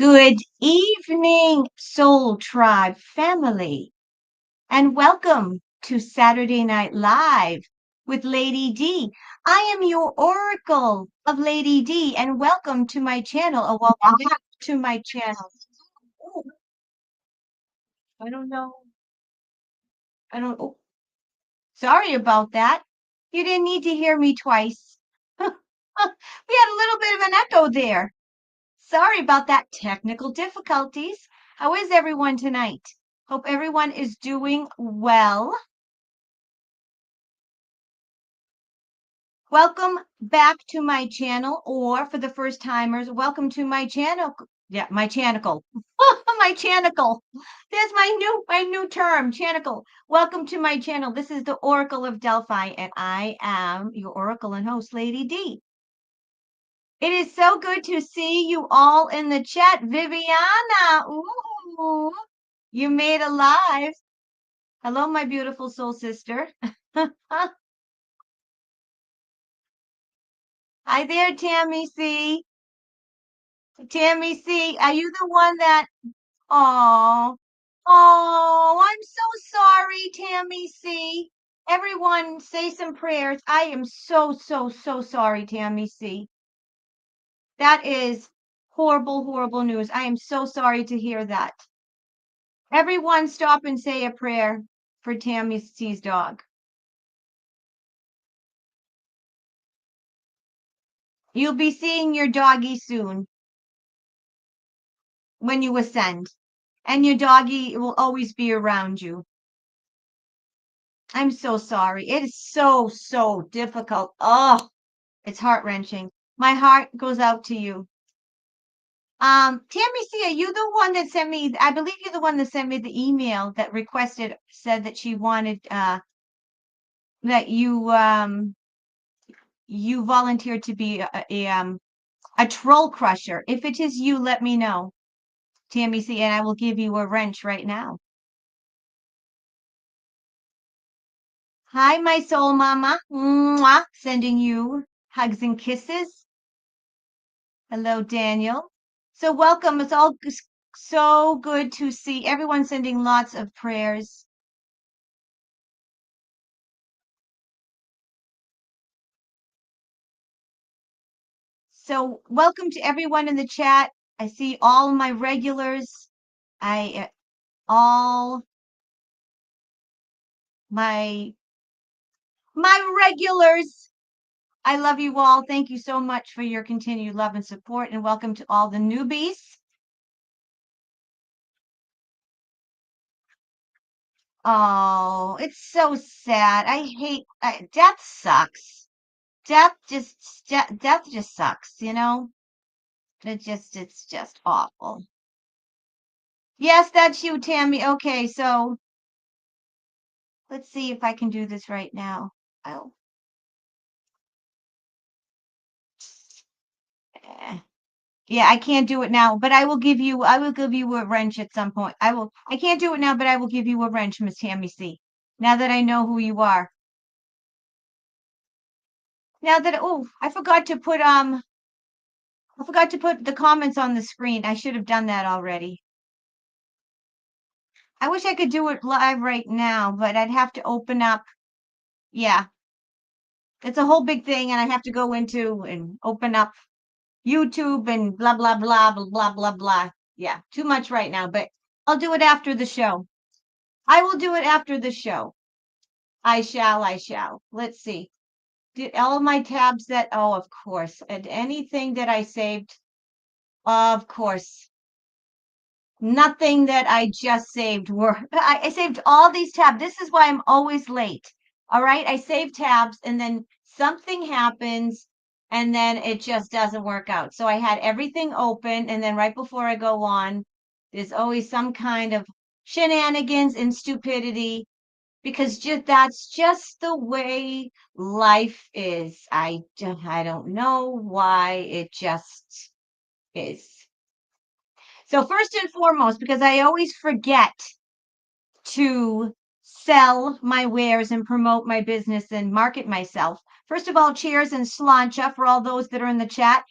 Good evening, Soul Tribe family, and welcome to Saturday Night Live with Lady D. I am your Oracle of Lady D, and welcome to my channel. Welcome back to my channel. Oh, I don't know. I don't. Oh, sorry about that. You didn't need to hear me twice. We had a little bit of an echo there. Sorry about that. Technical difficulties. How is everyone tonight? Hope everyone is doing well. Welcome back to my channel, or for the first timers, welcome to my channel. Yeah, my channel. My channel. There's my new term, channel. Welcome to my channel. This is the Oracle of Delphi, and I am your Oracle and host, Lady D. It is so good to see you all in the chat. Viviana, ooh, you made a live. Hello, my beautiful soul sister. Hi there, Tammy C. Tammy C, are you the one that? Oh, I'm so sorry, Tammy C. Everyone, say some prayers. I am so sorry, Tammy C. That is horrible, horrible news. I am so sorry to hear that. Everyone, stop and say a prayer for Tammy C's dog. You'll be seeing your doggy soon when you ascend, and your doggy will always be around you. I'm so sorry. It is so difficult. Oh, it's heart-wrenching. My heart goes out to you. Tammy C, are you the one that sent me, I believe you're the one that sent me the email that said that she wanted, that you volunteered to be a troll crusher. If it is you, let me know, Tammy C, and I will give you a wrench right now. Hi, my soul mama. Mwah. Sending you hugs and kisses. Hello, Daniel. So welcome. It's all so good to see everyone sending lots of prayers. So welcome to everyone in the chat. I see all my regulars. All my regulars. I love you all. Thank you so much for your continued love and support, and welcome to all the newbies. Oh, it's so sad. I hate death sucks. Death just sucks, you know? It's just awful. Yes, that's you, Tammy. Okay, so let's see if I can do this right now. Oh. Yeah, I can't do it now, but I will give you a wrench at some point. I can't do it now, but I will give you a wrench, Miss Tammy C. Now that I know who you are. Now that I forgot to put the comments on the screen. I should have done that already. I wish I could do it live right now, but I'd have to open up. Yeah. It's a whole big thing, and I have to go into and open up YouTube and blah, blah, blah, blah, blah, blah, blah. Yeah, too much right now, but I'll do it after the show. I will do it after the show. I shall. Let's see. Did all of my tabs of course. And anything that I saved, of course. Nothing that I just saved I saved all these tabs. This is why I'm always late. All right. I save tabs and then something happens and then it just doesn't work out. So I had everything open, and then right before I go on, there's always some kind of shenanigans and stupidity, because that's just the way life is. I don't know why, it just is. So first and foremost, because I always forget to sell my wares and promote my business and market myself. First of all, cheers and slancha for all those that are in the chat.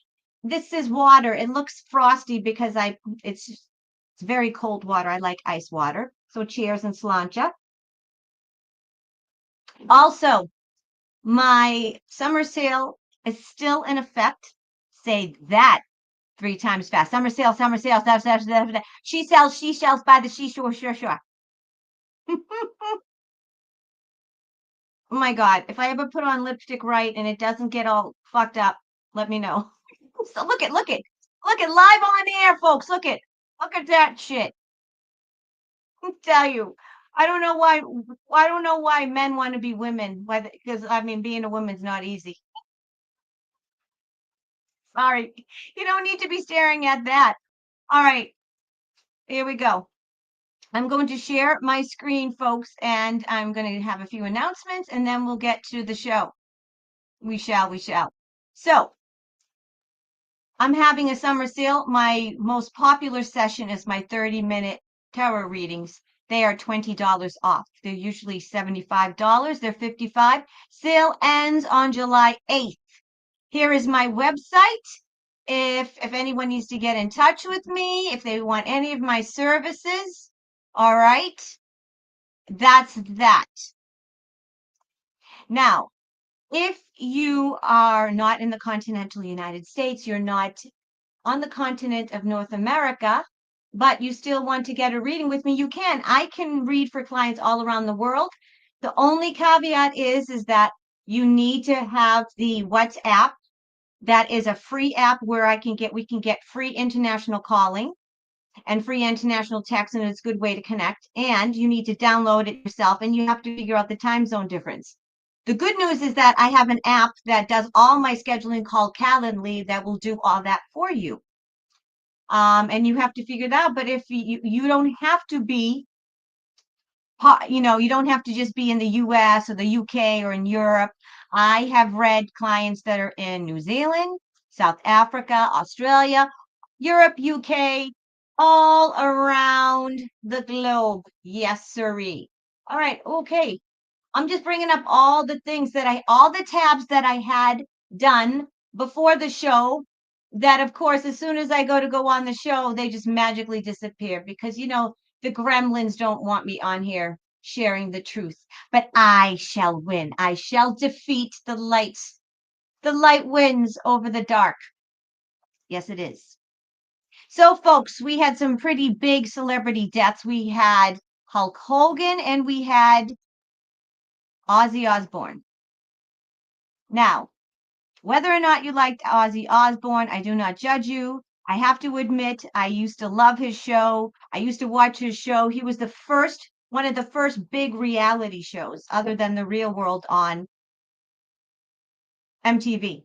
this is water. It looks frosty because it's very cold water. I like ice water. So cheers and sláinte. Also, my summer sale is still in effect. Say that 3 times fast. Summer sale, summer sale, summer sale, summer sale. She sells seashells by the seashore, sure, sure. Oh my God. If I ever put on lipstick right and it doesn't get all fucked up, let me know. So look at live on air, folks. Look at that shit. I tell you, I don't know why. I don't know why men want to be women. Why? Because I mean, being a woman's not easy. Sorry, you don't need to be staring at that. All right, here we go. I'm going to share my screen, folks, and I'm going to have a few announcements, and then we'll get to the show. We shall. So, I'm having a summer sale. My most popular session is my 30-minute tarot readings. They are $20 off. They're usually $75. They're $55. Sale ends on July 8th. Here is my website. If anyone needs to get in touch with me, if they want any of my services, all right, that's that. Now, if you are not in the continental United States, you're not on the continent of North America, but you still want to get a reading with me, you can. I can read for clients all around the world. The only caveat is that you need to have the WhatsApp. That is a free app where we can get free international calling and free international text, and it's a good way to connect. And you need to download it yourself, and you have to figure out the time zone difference. The good news is that I have an app that does all my scheduling called Calendly that will do all that for you. And you have to figure that out. But if you don't have to be, you don't have to just be in the US or the UK or in Europe. I have read clients that are in New Zealand, South Africa, Australia, Europe, UK, all around the globe. Yes, sirree. All right, okay. I'm just bringing up all the tabs that I had done before the show that, of course, as soon as I go on the show, they just magically disappear because, the gremlins don't want me on here sharing the truth. But I shall win. I shall defeat the light. The light wins over the dark. Yes, it is. So, folks, we had some pretty big celebrity deaths. We had Hulk Hogan and we had Ozzy Osbourne. Now, whether or not you liked Ozzy Osbourne, I do not judge you. I have to admit, I used to love his show. I used to watch his show. He was one of the first big reality shows other than The Real World on MTV.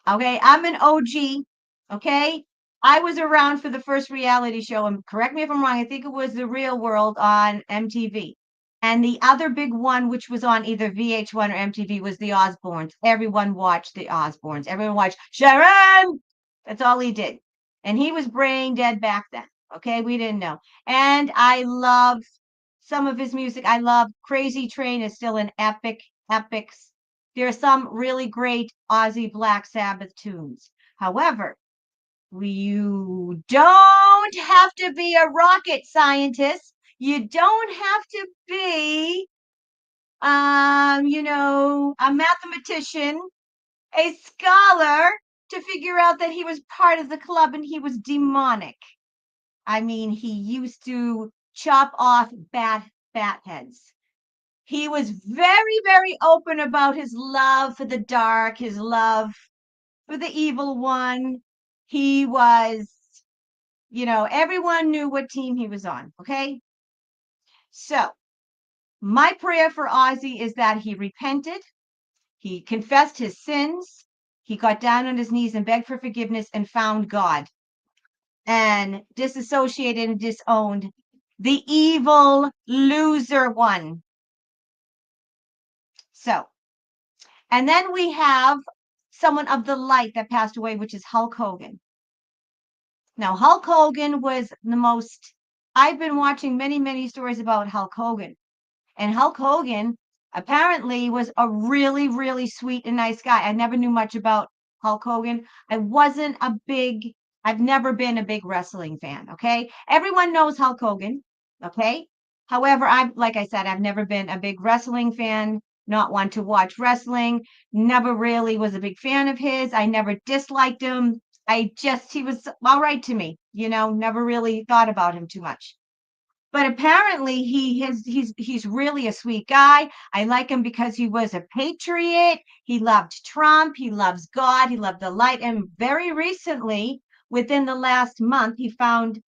Okay, I'm an OG. Okay, I was around for the first reality show, and correct me if I'm wrong, I think it was The Real World on MTV. And the other big one, which was on either VH1 or MTV, was the Osbournes. Everyone watched the Osbournes. Everyone watched Sharon. That's all he did. And he was brain dead back then. Okay, we didn't know. And I love some of his music. I love Crazy Train is still an epics. There are some really great Ozzy Black Sabbath tunes. However, you don't have to be a rocket scientist. You don't have to be, a mathematician, a scholar to figure out that he was part of the club and he was demonic. I mean, he used to chop off bat heads. He was very, very open about his love for the dark, his love for the evil one. He was, everyone knew what team he was on. Okay. So my prayer for Ozzy is that he repented, he confessed his sins, he got down on his knees and begged for forgiveness and found God and disassociated and disowned the evil loser one. So, and then we have someone of the light that passed away, which is Hulk Hogan. Now, Hulk Hogan was I've been watching many, many stories about Hulk Hogan. And Hulk Hogan apparently was a really, really sweet and nice guy. I never knew much about Hulk Hogan. I've never been a big wrestling fan. Okay. Everyone knows Hulk Hogan. Okay. However, like I said, I've never been a big wrestling fan, not one to watch wrestling, never really was a big fan of his. I never disliked him. He was all right to me, never really thought about him too much. But apparently he's really a sweet guy. I like him because he was a patriot. He loved Trump. He loves God. He loved the light. And very recently, within the last month, he found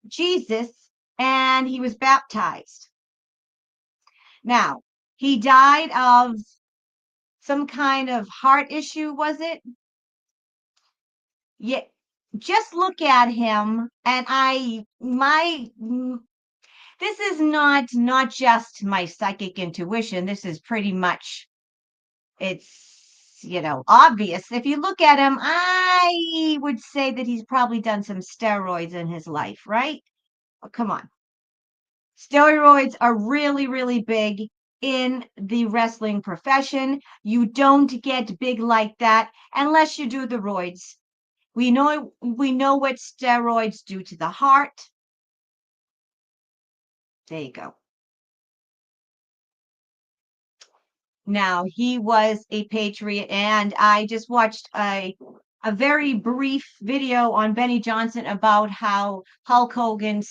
Jesus and he was baptized. Now, he died of some kind of heart issue, was it? Yeah. Just look at him and this is not just my psychic intuition. This is pretty much, it's, obvious. If you look at him, I would say that he's probably done some steroids in his life, right? Oh, come on. Steroids are really, really big in the wrestling profession. You don't get big like that unless you do the roids. We know what steroids do to the heart. There you go. Now, he was a patriot, and I just watched a very brief video on Benny Johnson about how Hulk Hogan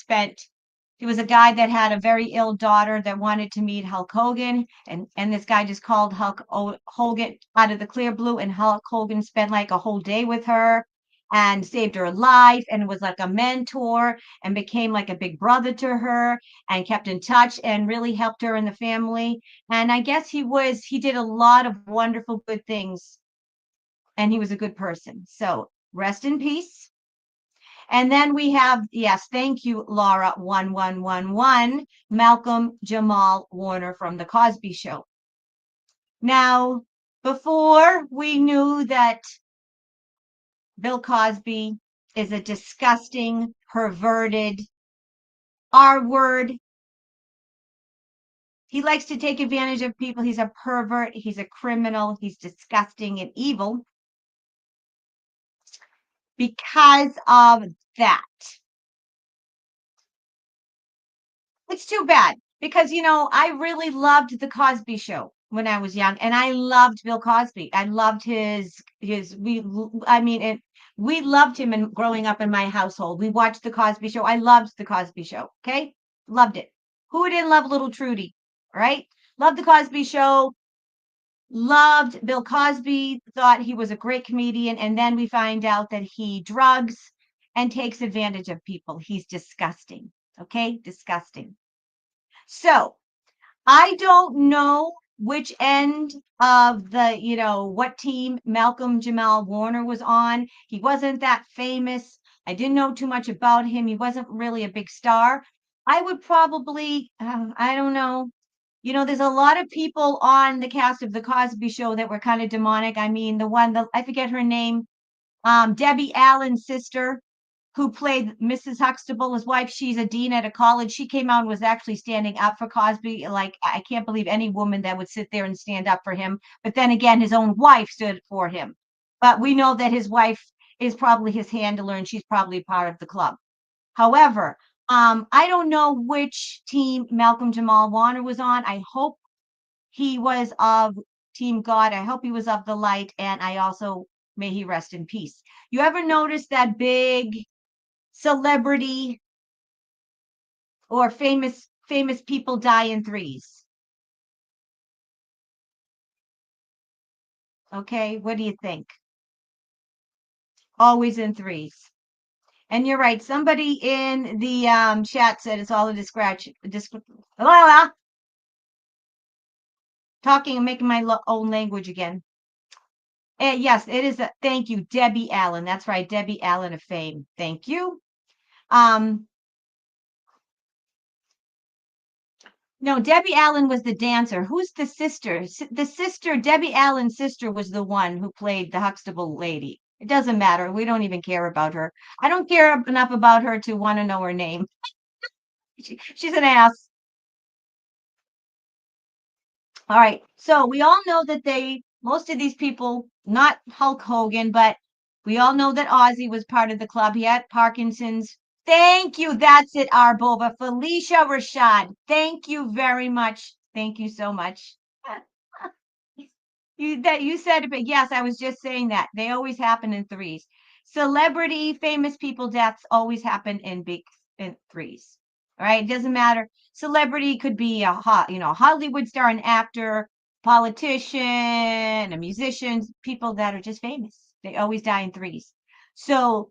he was a guy that had a very ill daughter that wanted to meet Hulk Hogan, and this guy just called Hogan out of the clear blue, and Hulk Hogan spent like a whole day with her and saved her life and was like a mentor and became like a big brother to her and kept in touch and really helped her and the family. And I guess he did a lot of wonderful good things and he was a good person. So rest in peace. And then we have, yes, thank you, Laura 1111, Malcolm Jamal Warner from The Cosby Show. Now, before we knew that Bill Cosby is a disgusting, perverted R-word. He likes to take advantage of people. He's a pervert. He's a criminal. He's disgusting and evil. Because of that. It's too bad because, I really loved The Cosby Show when I was young, and I loved Bill Cosby. I loved we loved him and growing up in my household. We watched The Cosby Show. I loved The Cosby Show. Okay. Loved it. Who didn't love little Trudy? Right. Loved The Cosby Show. Loved Bill Cosby, thought he was a great comedian. And then we find out that he drugs and takes advantage of people. He's disgusting. Okay. Disgusting. So I don't know which end of what team Malcolm Jamal Warner was on. He wasn't that famous. I didn't know too much about him. He wasn't really a big star. I would probably, I don't know. There's a lot of people on the cast of The Cosby Show that were kind of demonic. I mean, I forget her name, Debbie Allen's sister, who played Mrs. Huxtable, his wife. She's a dean at a college. She came out and was actually standing up for Cosby. Like, I can't believe any woman that would sit there and stand up for him. But then again, his own wife stood for him. But we know that his wife is probably his handler and she's probably part of the club. However, I don't know which team Malcolm Jamal Warner was on. I hope he was of Team God. I hope he was of the light. And I also, may he rest in peace. You ever notice that big celebrity or famous people die in threes? Okay, what do you think? Always in threes. And you're right. Somebody in the chat said it's all a talking and making my own language again. Yes, it is. Thank you, Debbie Allen. That's right, Debbie Allen of fame. Thank you. No, Debbie Allen was the dancer. Who's the sister? The sister, Debbie Allen's sister, was the one who played the Huxtable lady. It doesn't matter. We don't even care about her. I don't care enough about her to want to know her name. She's an ass. All right. So we all know that most of these people not Hulk Hogan, but we all know that Ozzy was part of the club. He had Parkinson's. Thank you. That's it, Arbova. Felicia Rashad. Thank you very much. Thank you so much. You said it, but yes, I was just saying that. They always happen in threes. Celebrity, famous people deaths always happen in threes. All right. It doesn't matter. Celebrity could be a Hollywood star, an actor, politician, a musician, people that are just famous. They always die in threes. So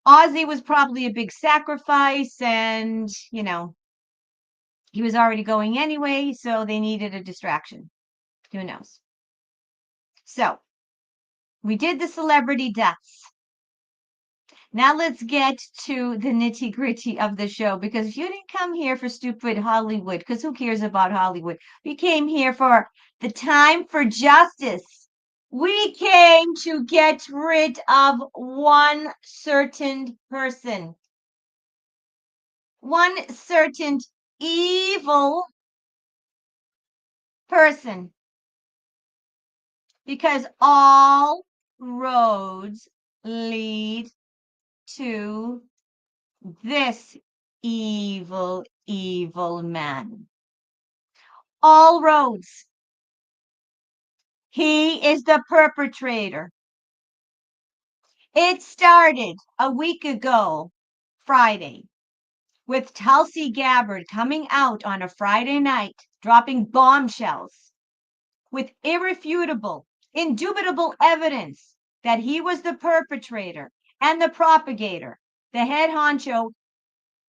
Ozzy was probably a big sacrifice, and he was already going anyway, so they needed a distraction. Who knows? So we did the celebrity deaths. Now let's get to the nitty gritty of the show, because you didn't come here for stupid Hollywood, because who cares about Hollywood? We came here for the time for justice. We came to get rid of one certain person, one certain evil person, because all roads lead to this evil, evil man. All roads. He is the perpetrator. It started a week ago, Friday, with Tulsi Gabbard coming out on a Friday night, dropping bombshells with irrefutable, indubitable evidence that he was the perpetrator and the propagator, the head honcho,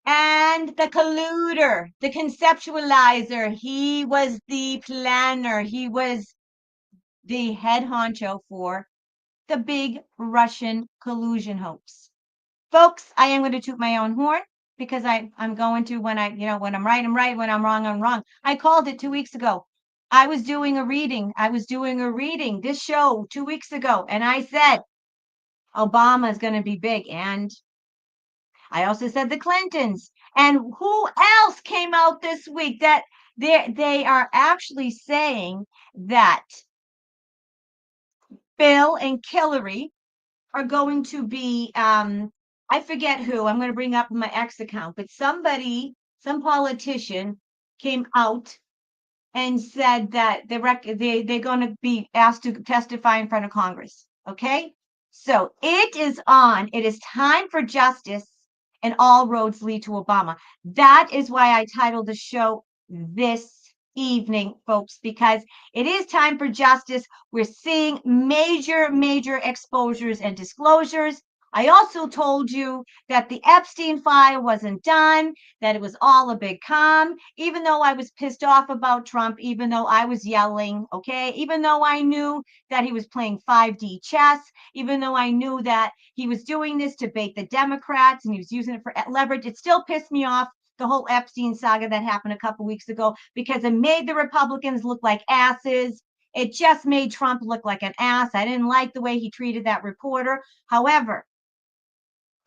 and the colluder, the conceptualizer. He was the planner. He was the head honcho for the big Russian collusion hoax. Folks, I am going to toot my own horn, because I'm going to, when when I'm right, I'm right. When I'm wrong, I'm wrong. I called it 2 weeks ago. I was doing a reading. This show 2 weeks ago. And I said, Obama is going to be big. And I also said the Clintons. And who else came out this week that they are actually saying that Bill and Hillary are going to be, I forget who, I'm going to bring up my X account, but some politician came out and said that they're going to be asked to testify in front of Congress. Okay. So it is on. It is time for justice, and all roads lead to Obama. That is why I titled the show this evening, folks, because it is time for justice. We're seeing major, major exposures and disclosures. I also told you that the Epstein file wasn't done, that it was all a big con, even though I was pissed off about Trump, even though I was yelling, okay, even though I knew that he was playing 5D chess, even though I knew that he was doing this to bait the Democrats and he was using it for leverage. It still pissed me off, the whole Epstein saga that happened a couple weeks ago, because it made the Republicans look like asses. It just made Trump look like an ass. I didn't like the way he treated that reporter. However,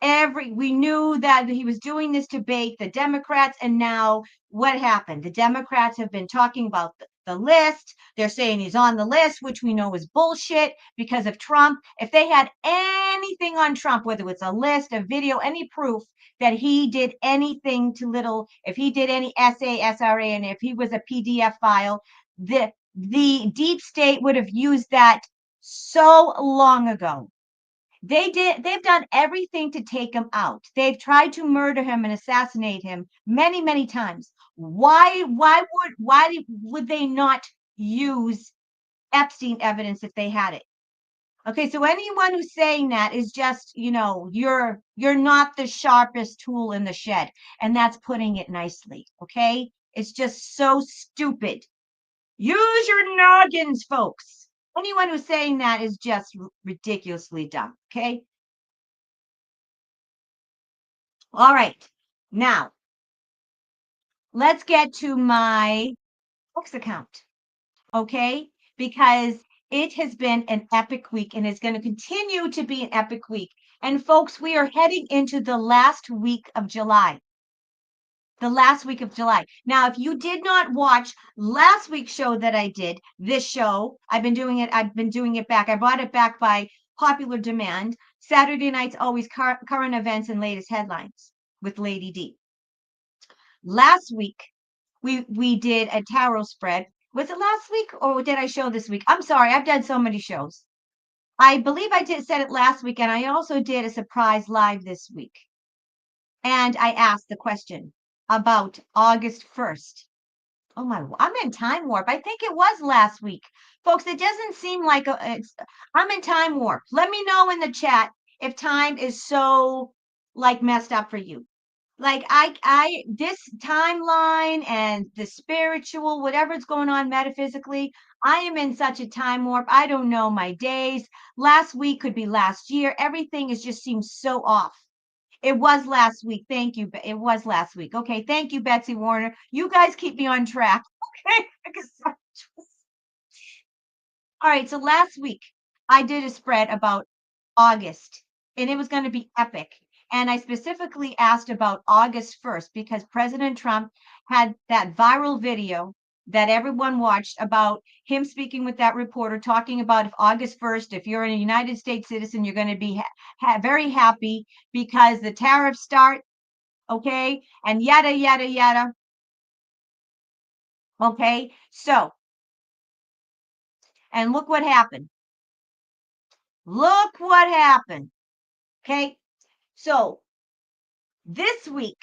we knew that he was doing this to bait the Democrats. And now what happened? The Democrats have been talking about the list. They're saying he's on the list, which we know is bullshit because of Trump. If they had anything on Trump, whether it's a list, a video, any proof that he did anything if he did any SRA, and if he was a PDF file, the deep state would have used that so long ago. They've done everything to take him out. They've tried to murder him and assassinate him many, many times. Why would they not use Epstein evidence if they had it? Okay, so anyone who's saying that is just, you're not the sharpest tool in the shed, and that's putting it nicely. Okay, it's just so stupid. Use your noggins, folks. Anyone who's saying that is just ridiculously dumb. Okay. All right. Now, let's get to my X account. Okay. Because it has been an epic week, and it's going to continue to be an epic week. And folks, we are heading into the last week of July. The last week of July. Now, if you did not watch last week's show that I did, this show, I've been doing it back. I brought it back by popular demand. Saturday nights, always current events and latest headlines with Lady D. Last week, we did a tarot spread. Was it last week or did I show this week? I'm sorry, I've done so many shows. I believe I said it last week, and I also did a surprise live this week. And I asked the question about August 1st. Oh my, I'm in time warp. I think it was last week. Folks, it doesn't seem like I'm in time warp. Let me know in the chat if time is so like messed up for you. Like this timeline and the spiritual, whatever's going on metaphysically, I am in such a time warp. I don't know my days. Last week could be last year. Everything is just seems so off. It was last week. Thank you. It was last week. Okay. Thank you, Betsy Warner. You guys keep me on track. Okay. All right. So last week I did a spread about August and it was going to be epic. And I specifically asked about August 1st because President Trump had that viral video that everyone watched about him speaking with that reporter, talking about if August 1st, if you're a United States citizen, you're going to be very happy because the tariffs start, okay, and yada, yada, yada. Okay, so, and look what happened. Look what happened. Okay, so this week,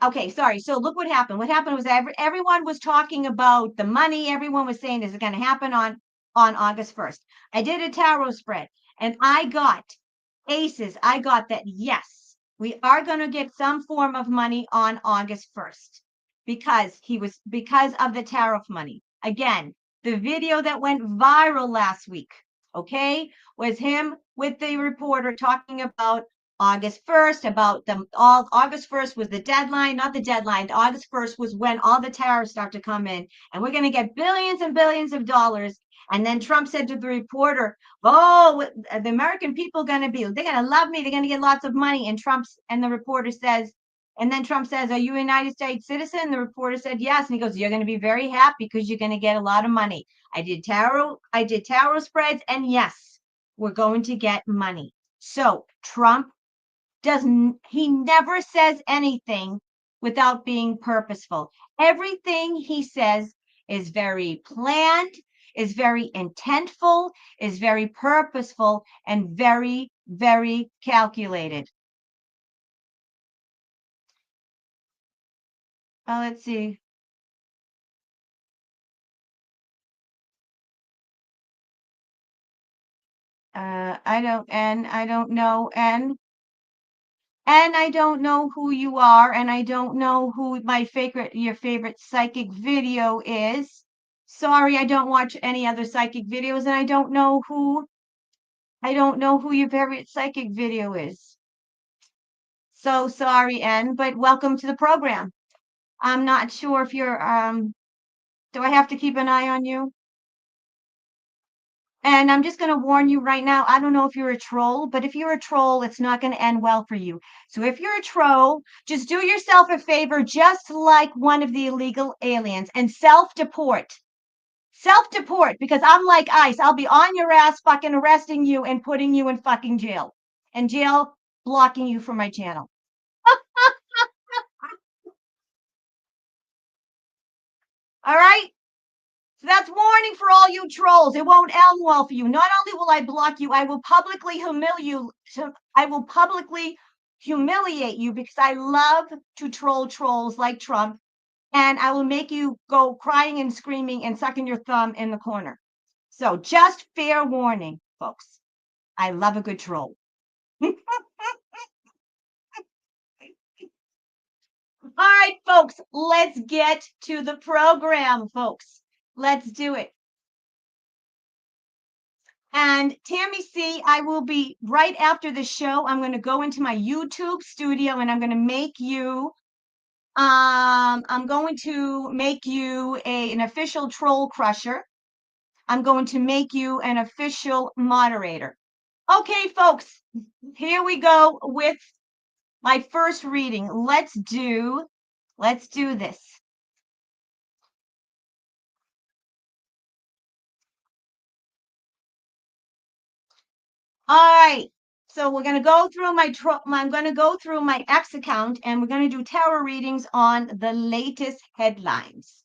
okay, sorry. So look what happened. What happened was everyone was talking about the money. Everyone was saying, is it going to happen on August 1st? I did a tarot spread and I got aces. I got that, yes, we are going to get some form of money on August 1st because of the tariff money. Again, the video that went viral last week, okay, was him with the reporter talking about August 1st, about August 1st was the deadline, not the deadline. August 1st was when all the tariffs start to come in and we're going to get billions and billions of dollars. And then Trump said to the reporter, oh, the American people they're going to love me. They're going to get lots of money. And the reporter says, and then Trump says, are you a United States citizen? The reporter said, yes. And he goes, you're going to be very happy because you're going to get a lot of money. I did tarot spreads. And yes, we're going to get money. So Trump he never says anything without being purposeful. Everything he says is very planned, is very intentful, is very purposeful, and very, very calculated. Let's see. I don't know, and I don't know who you are, and I don't know who your favorite psychic video is. Sorry, I don't watch any other psychic videos, and I don't know who your favorite psychic video is. So sorry, N, but welcome to the program. I'm not sure if you're, do I have to keep an eye on you? And I'm just going to warn you right now, I don't know if you're a troll, but if you're a troll, it's not going to end well for you. So if you're a troll, just do yourself a favor, just like one of the illegal aliens, and self-deport. Self-deport, because I'm like ICE. I'll be on your ass fucking arresting you and putting you in fucking jail. And jail blocking you from my channel. All right? So that's warning for all you trolls. It won't end well for you. Not only will I block you, I will publicly humiliate you because I love to troll trolls like Trump, and I will make you go crying and screaming and sucking your thumb in the corner. So just fair warning, folks. I love a good troll. All right, folks, let's get to the program, folks. Let's do it. And Tammy C, I will be right after the show. I'm going to go into my YouTube studio and I'm going to make you an official troll crusher. I'm going to make you an official moderator. Okay, folks, here we go with my first reading. Let's do this. All right. So we're going to go through I'm going to go through my X account and we're going to do tarot readings on the latest headlines.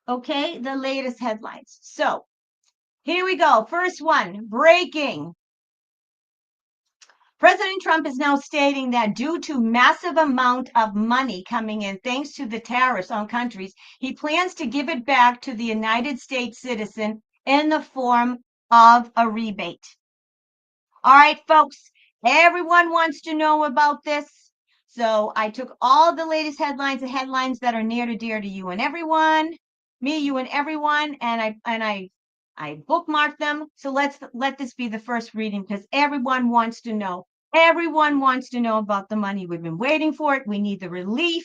Okay, the latest headlines. So here we go. First one, breaking. President Trump is now stating that due to massive amount of money coming in thanks to the tariffs on countries, he plans to give it back to the United States citizen in the form of a rebate. All right, folks, everyone wants to know about this. So I took all the latest headlines, the headlines that are near to dear to you and everyone, me, you and everyone, and I bookmarked them. So let this be the first reading because everyone wants to know. Everyone wants to know about the money. We've been waiting for it. We need the relief.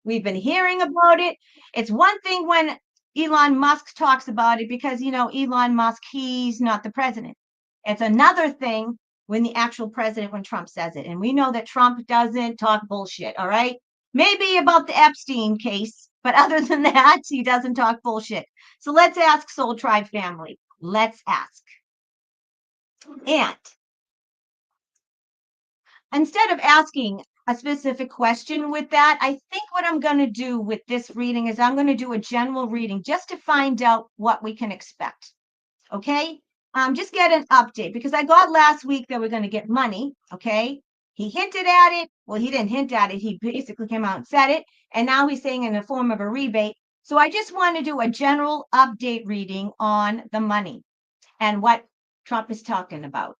We've been hearing about it. It's one thing when Elon Musk talks about it because, you know, Elon Musk, he's not the president. It's another thing when the actual president, when Trump says it. And we know that Trump doesn't talk bullshit, all right? Maybe about the Epstein case, but other than that, he doesn't talk bullshit. So let's ask Soul Tribe family. Let's ask. And instead of asking a specific question with that, I think what I'm going to do with this reading is I'm going to do a general reading just to find out what we can expect. Okay? Just get an update because I got last week that we're going to get money. Okay? He hinted at it. Well, he didn't hint at it. He basically came out and said it. And now he's saying in the form of a rebate. So I just want to do a general update reading on the money and what Trump is talking about.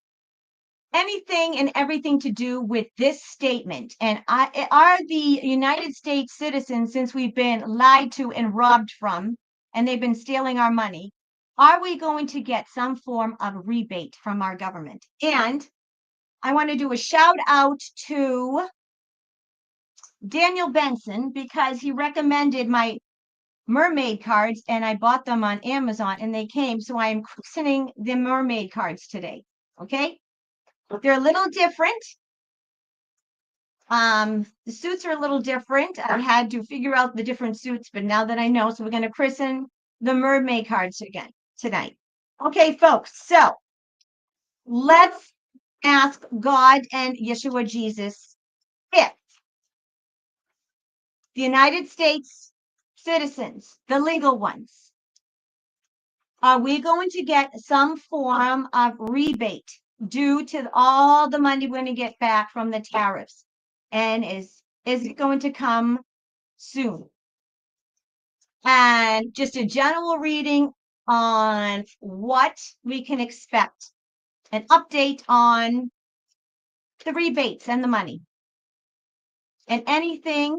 Anything and everything to do with this statement. And are the United States citizens, since we've been lied to and robbed from, and they've been stealing our money, are we going to get some form of rebate from our government? And I want to do a shout out to Daniel Benson because he recommended my mermaid cards and I bought them on Amazon and they came. So I am christening the mermaid cards today. Okay. They're a little different. The suits are a little different. I had to figure out the different suits, but now that I know, so we're going to christen the mermaid cards again tonight. Okay, folks. So let's ask God and Yeshua Jesus if the United States citizens, the legal ones, are we going to get some form of rebate due to all the money we're going to get back from the tariffs? And is it going to come soon? And just a general reading on what we can expect, an update on the rebates and the money, and anything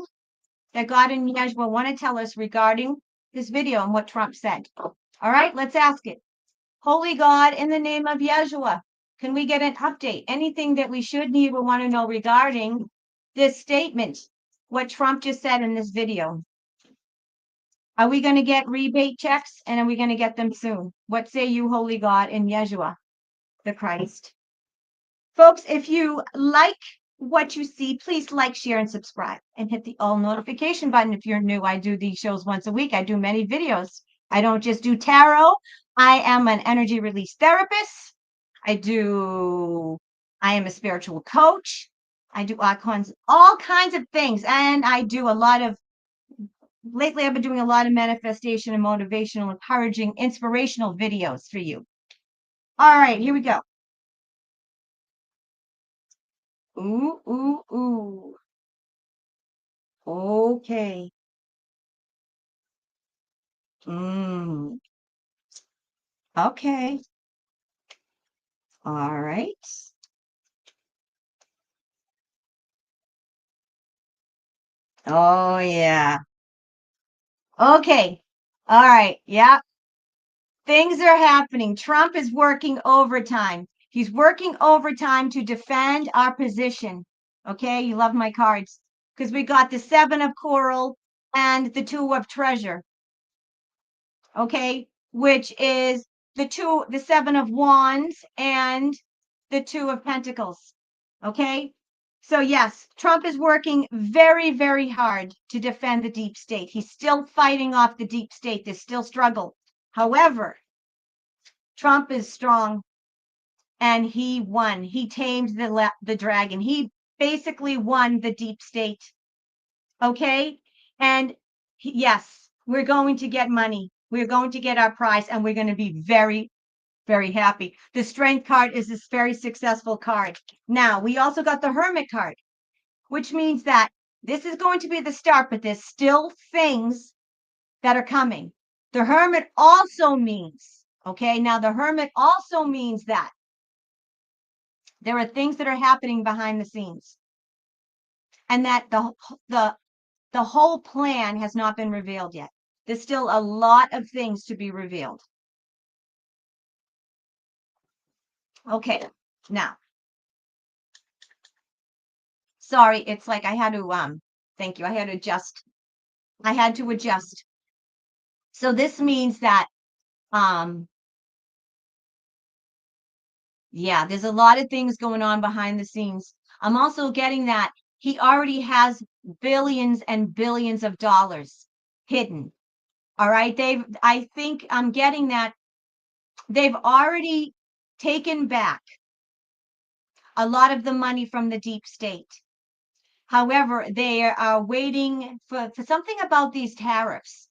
that God and Yeshua want to tell us regarding this video and what Trump said. All right, let's ask it. Holy God, in the name of Yeshua, can we get an update? Anything that we should need or want to know regarding this statement, what Trump just said in this video? Are we going to get rebate checks and are we going to get them soon? What say you, Holy God, in Yeshua, the Christ? Folks, if you like what you see, please like, share, and subscribe and hit the all notification button. If you're new, I do these shows once a week. I do many videos. I don't just do tarot. I am an energy release therapist. I am a spiritual coach. I do all kinds of things. And I do a lot of lately I've been doing a lot of manifestation and motivational, encouraging, inspirational videos for you. All right, here we go. Ooh, ooh, ooh. Okay. Okay. All right. Oh, yeah. Okay. All right. Yeah. Things are happening. Trump is working overtime. He's working overtime to defend our position. Okay. You love my cards because we got the 7 of coral and the 2 of treasure. Okay. Which is the 7 of wands and the 2 of pentacles. Okay. So yes, Trump is working very, very hard to defend the deep state. He's still fighting off the deep state. There's still struggle. However, Trump is strong and he won. He tamed the dragon. He basically won the deep state. Okay? And yes, we're going to get money. We're going to get our prize and we're going to be very, very happy. The strength card is this very successful card. Now, we also got the hermit card, which means that this is going to be the start, but there's still things that are coming. The hermit also means, okay, now the hermit also means that there are things that are happening behind the scenes and that the whole plan has not been revealed yet. There's still a lot of things to be revealed. Okay, now, sorry, it's like I had to, thank you, I had to adjust. I had to adjust. So this means that, yeah, there's a lot of things going on behind the scenes. I'm also getting that he already has billions and billions of dollars hidden. All right. I think I'm getting that they've already taken back a lot of the money from the deep state. However, they are waiting for something about these tariffs.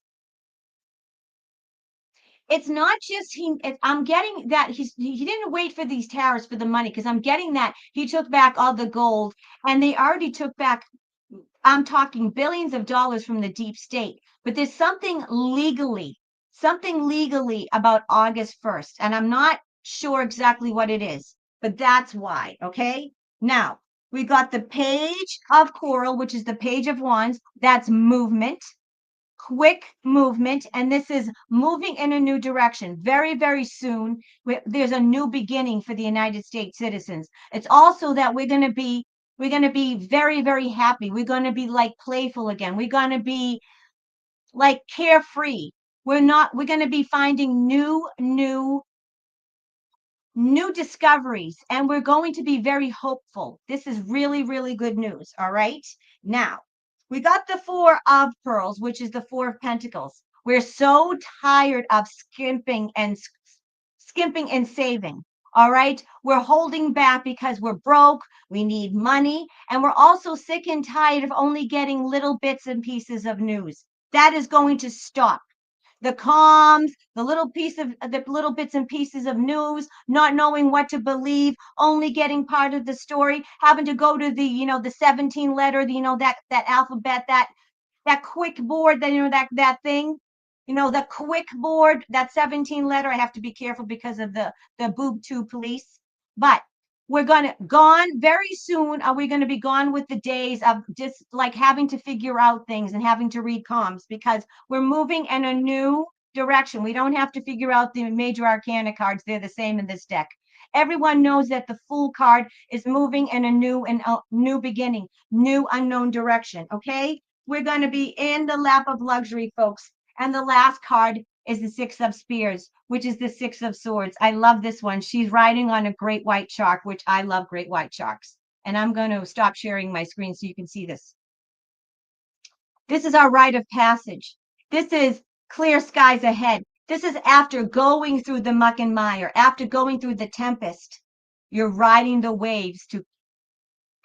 It's not just I'm getting that he didn't wait for these tariffs for the money, because I'm getting that he took back all the gold and they already took back, I'm talking billions of dollars from the deep state. But there's something legally about August 1st. And I'm not sure exactly what it is, but that's why. Okay. Now we got the page of coral, which is the page of wands. That's movement, quick movement, and this is moving in a new direction. Very, very soon, there's a new beginning for the United States citizens. It's also that we're going to be very, very happy. We're going to be like playful again. We're going to be like carefree. We're going to be finding new discoveries, and we're going to be very hopeful. This is really, really good news. All right. Now, we got the Four of Pearls, which is the Four of Pentacles. We're so tired of skimping and saving. All right. We're holding back because we're broke. We need money. And we're also sick and tired of only getting little bits and pieces of news. That is going to stop. The comms, the little bits and pieces of news, not knowing what to believe, only getting part of the story, having to go to the 17 letter, that alphabet, that quick board, that thing, the quick board, that 17 letter. I have to be careful because of the boob tube police. But we're gone very soon. Are we going to be gone with the days of just like having to figure out things and having to read comms, because we're moving in a new direction. We don't have to figure out the major arcana cards. They're the same in this deck. Everyone knows that the Fool card is moving in a new beginning, new unknown direction. Okay. We're going to be in the lap of luxury, folks. And the last card is the Six of Spears, which is the Six of Swords. I love this one. She's riding on a great white shark, which I love great white sharks. And I'm going to stop sharing my screen so you can see this. This is our rite of passage. This is clear skies ahead. This is after going through the muck and mire, after going through the tempest. You're riding the waves to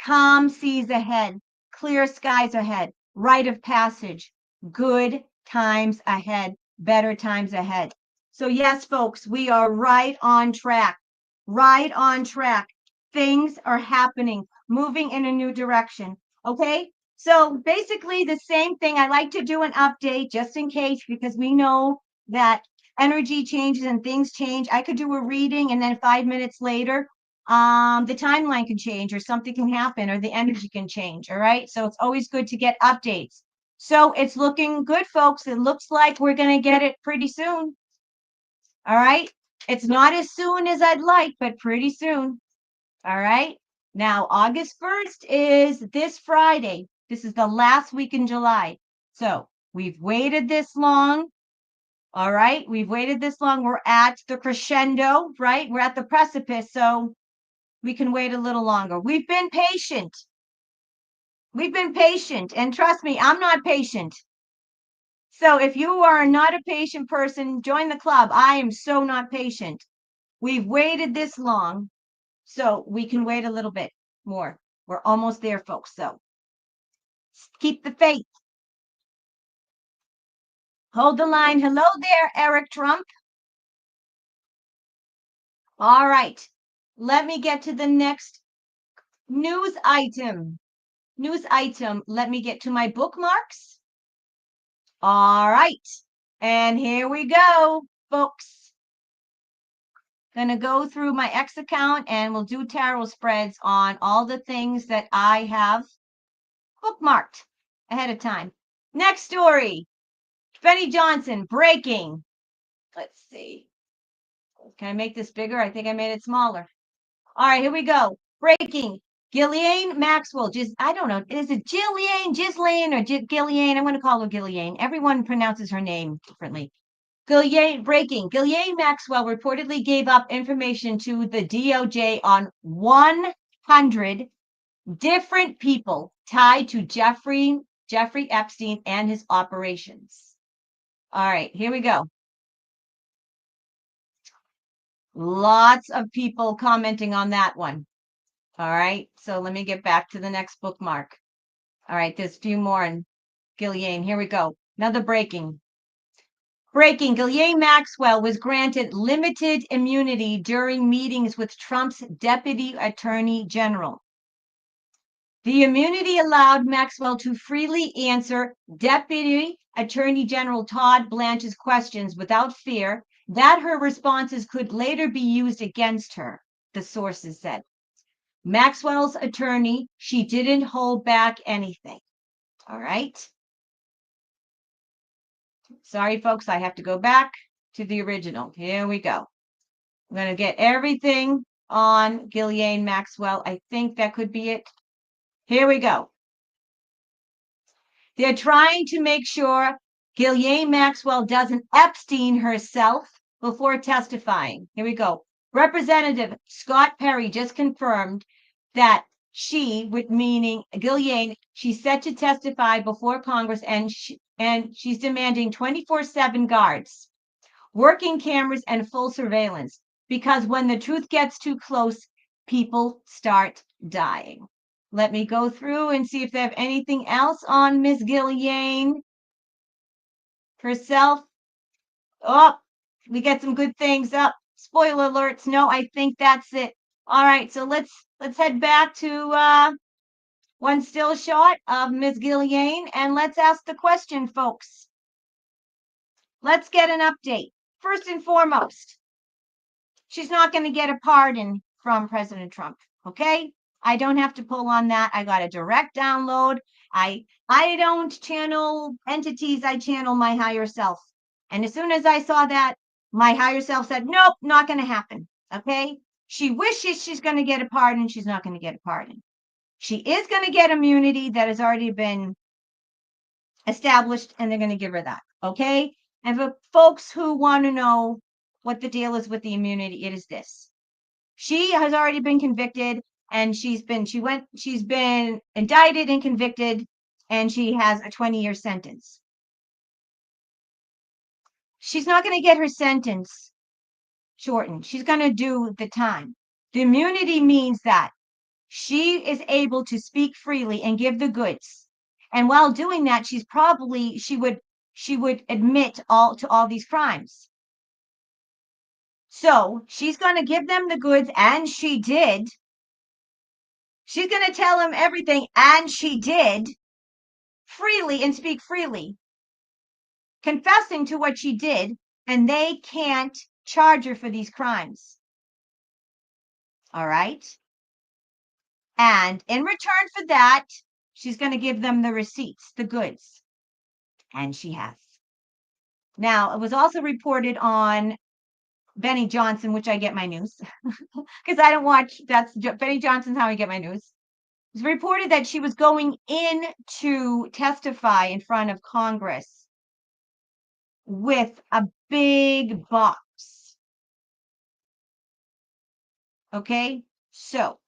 calm seas ahead, clear skies ahead, rite of passage, good times ahead, better times ahead. So yes, folks, we are right on track, right on track. Things are happening, moving in a new direction. Okay. So basically the same thing. I like to do an update just in case, because we know that energy changes and things change. I could do a reading and then 5 minutes later, the timeline can change or something can happen or the energy can change. All right. So it's always good to get updates. So it's looking good, folks. It looks like we're going to get it pretty soon. All right. It's not as soon as I'd like, but pretty soon. All right. Now, August 1st is this Friday. This is the last week in July. So we've waited this long. All right. We've waited this long. We're at the crescendo, right? We're at the precipice. So we can wait a little longer. We've been patient. We've been patient, and trust me, I'm not patient. So if you are not a patient person, join the club. I am so not patient. We've waited this long, so we can wait a little bit more. We're almost there, folks. So keep the faith. Hold the line. Hello there, Eric Trump. All right. Let me get to the next news item. Let me get to my bookmarks. All right. And here we go, folks. Gonna go through my X account and we'll do tarot spreads on all the things that I have bookmarked ahead of time. Next story. Benny Johnson breaking. Let's see. Can I make this bigger? I think I made it smaller. All right, here we go. Breaking. Ghislaine Maxwell. I don't know. Is it Ghislaine, or Ghislaine? I'm going to call her Ghislaine. Everyone pronounces her name differently. Breaking. Ghislaine Maxwell reportedly gave up information to the DOJ on 100 different people tied to Jeffrey Epstein and his operations. All right, here we go. Lots of people commenting on that one. All right, so let me get back to the next bookmark. All right, there's a few more in Ghislaine. Here we go. Another breaking. Ghislaine Maxwell was granted limited immunity during meetings with Trump's deputy attorney general. The immunity allowed Maxwell to freely answer Deputy Attorney General Todd Blanche's questions without fear that her responses could later be used against her, the sources said. Maxwell's attorney, she didn't hold back anything. All right. Sorry, folks, I have to go back to the original. Here we go. I'm going to get everything on Ghislaine Maxwell. I think that could be it. Here we go. They're trying to make sure Ghislaine Maxwell doesn't Epstein herself before testifying. Here we go. Representative Scott Perry just confirmed that she, with meaning Ghislaine, she's set to testify before Congress, and she's demanding 24/7 guards, working cameras, and full surveillance, because when the truth gets too close, people start dying. Let me go through and see if they have anything else on Miss Ghislaine herself. Oh, we get some good things up. Spoiler alerts. No, I think that's it. All right, so let's head back to one still shot of Miss Ghislaine, and let's ask the question, folks. Let's get an update. First and foremost, she's not going to get a pardon from President Trump, okay? I don't have to pull on that. I got a direct download. I don't channel entities. I channel my higher self. And as soon as I saw that, my higher self said, nope, not going to happen, okay? She wishes she's going to get a pardon. She's not going to get a pardon. She is going to get immunity that has already been established, and they're going to give her that, okay? And for folks who want to know what the deal is with the immunity, it is this. She has already been convicted, and she's been indicted and convicted, and she has a 20-year sentence. She's not going to get her sentence shortened. She's going to do the time. The immunity means that she is able to speak freely and give the goods. And while doing that, she would admit to all these crimes. So she's going to give them the goods, and she did. She's going to tell them everything, and she did, freely and speak freely, confessing to what she did, and they can't charge her for these crimes. All right? And in return for that, she's going to give them the receipts, the goods. And she has. Now, it was also reported on Benny Johnson, which I get my news, because I don't watch, Benny Johnson's how I get my news. It was reported that she was going in to testify in front of Congress with a big box. Okay, so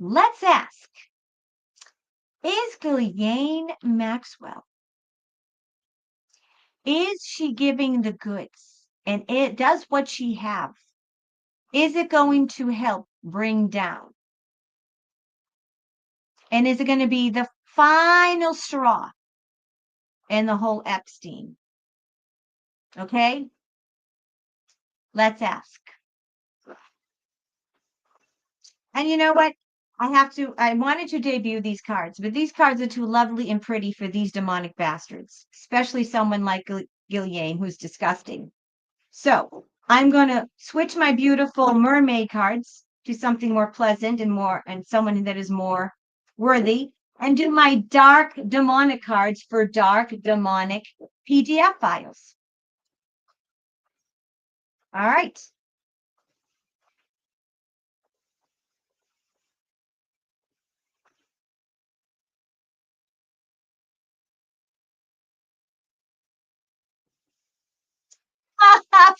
Let's ask, is Ghislaine Maxwell, is she giving the goods? And does what she have, is it going to help bring down? And is it going to be the final straw in the whole Epstein? Okay? Let's ask. And you know what? I wanted to debut these cards, but these cards are too lovely and pretty for these demonic bastards, especially someone like Ghislaine, who's disgusting. So I'm going to switch my beautiful mermaid cards to something more pleasant and someone that is more worthy, and do my dark demonic cards for dark demonic PDF files. All right.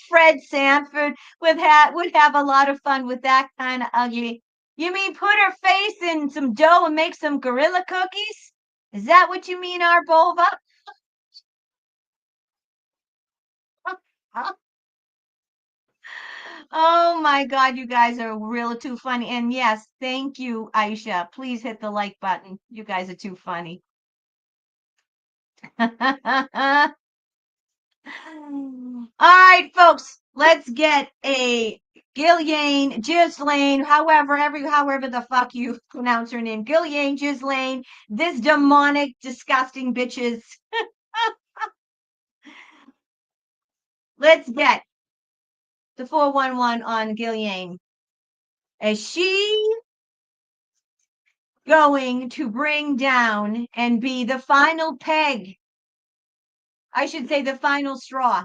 Fred Sanford would have a lot of fun with that kind of ugly. You mean put her face in some dough and make some gorilla cookies? Is that what you mean, Arbova? Oh my God, you guys are real too funny. And yes, thank you, Aisha. Please hit the like button. You guys are too funny. All right, folks, let's get a Ghislaine, however the fuck you pronounce her name, Ghislaine, this demonic, disgusting bitches. Let's get the 411 on Ghislaine. Is she going to bring down and be the final peg? I should say the final straw.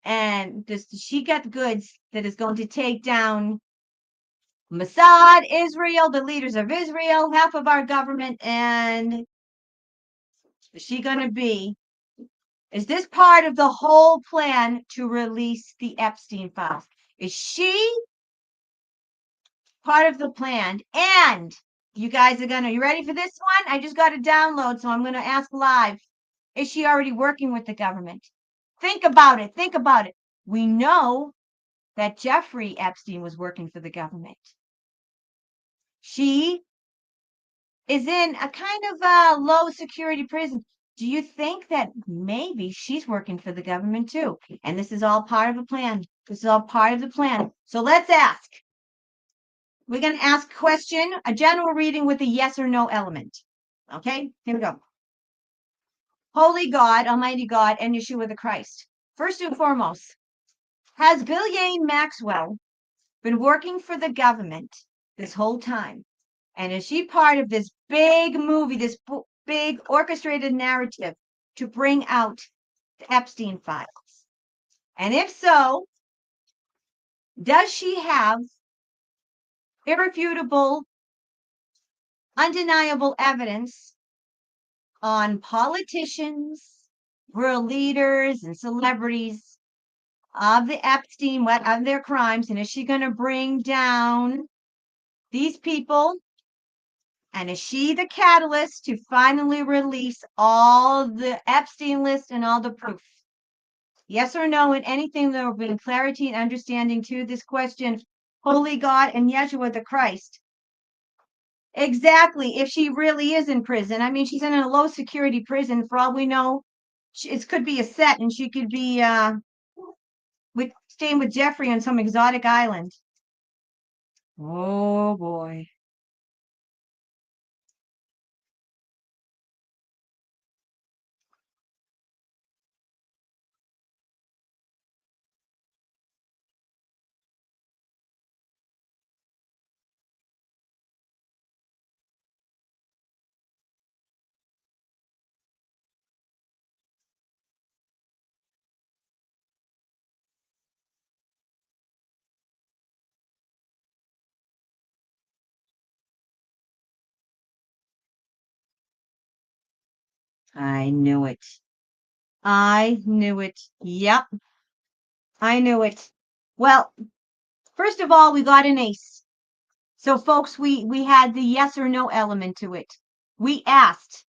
And she got the goods that is going to take down Mossad, Israel, the leaders of Israel, half of our government, and is she going to be? Is this part of the whole plan to release the Epstein files? Is she part of the plan? And you guys you ready for this one? I just got a download, so I'm going to ask live. Is she already working with the government? Think about it. Think about it. We know that Jeffrey Epstein was working for the government. She is in a kind of a low security prison. Do you think that maybe she's working for the government too? And this is all part of a plan. This is all part of the plan. So let's ask. We're going to ask a question, a general reading with a yes or no element. Okay, here we go. Holy God, Almighty God, and Yeshua the Christ. First and foremost, has Ghislaine Maxwell been working for the government this whole time? And is she part of this big movie, this big orchestrated narrative to bring out the Epstein files? And if so, does she have irrefutable, undeniable evidence on politicians, world leaders, and celebrities of the Epstein, of their crimes? And is she going to bring down these people? And is she the catalyst to finally release all the Epstein list and all the proof? Yes or no, and anything that will bring clarity and understanding to this question. Holy God and Yeshua the Christ. Exactly. If she really is in prison. I mean, she's in a low security prison. For all we know, it could be a set and she could be staying with Jeffrey on some exotic island. Oh boy. I knew it. I knew it. Yep. I knew it. Well, first of all, we got an ace. So folks, we had the yes or no element to it. We asked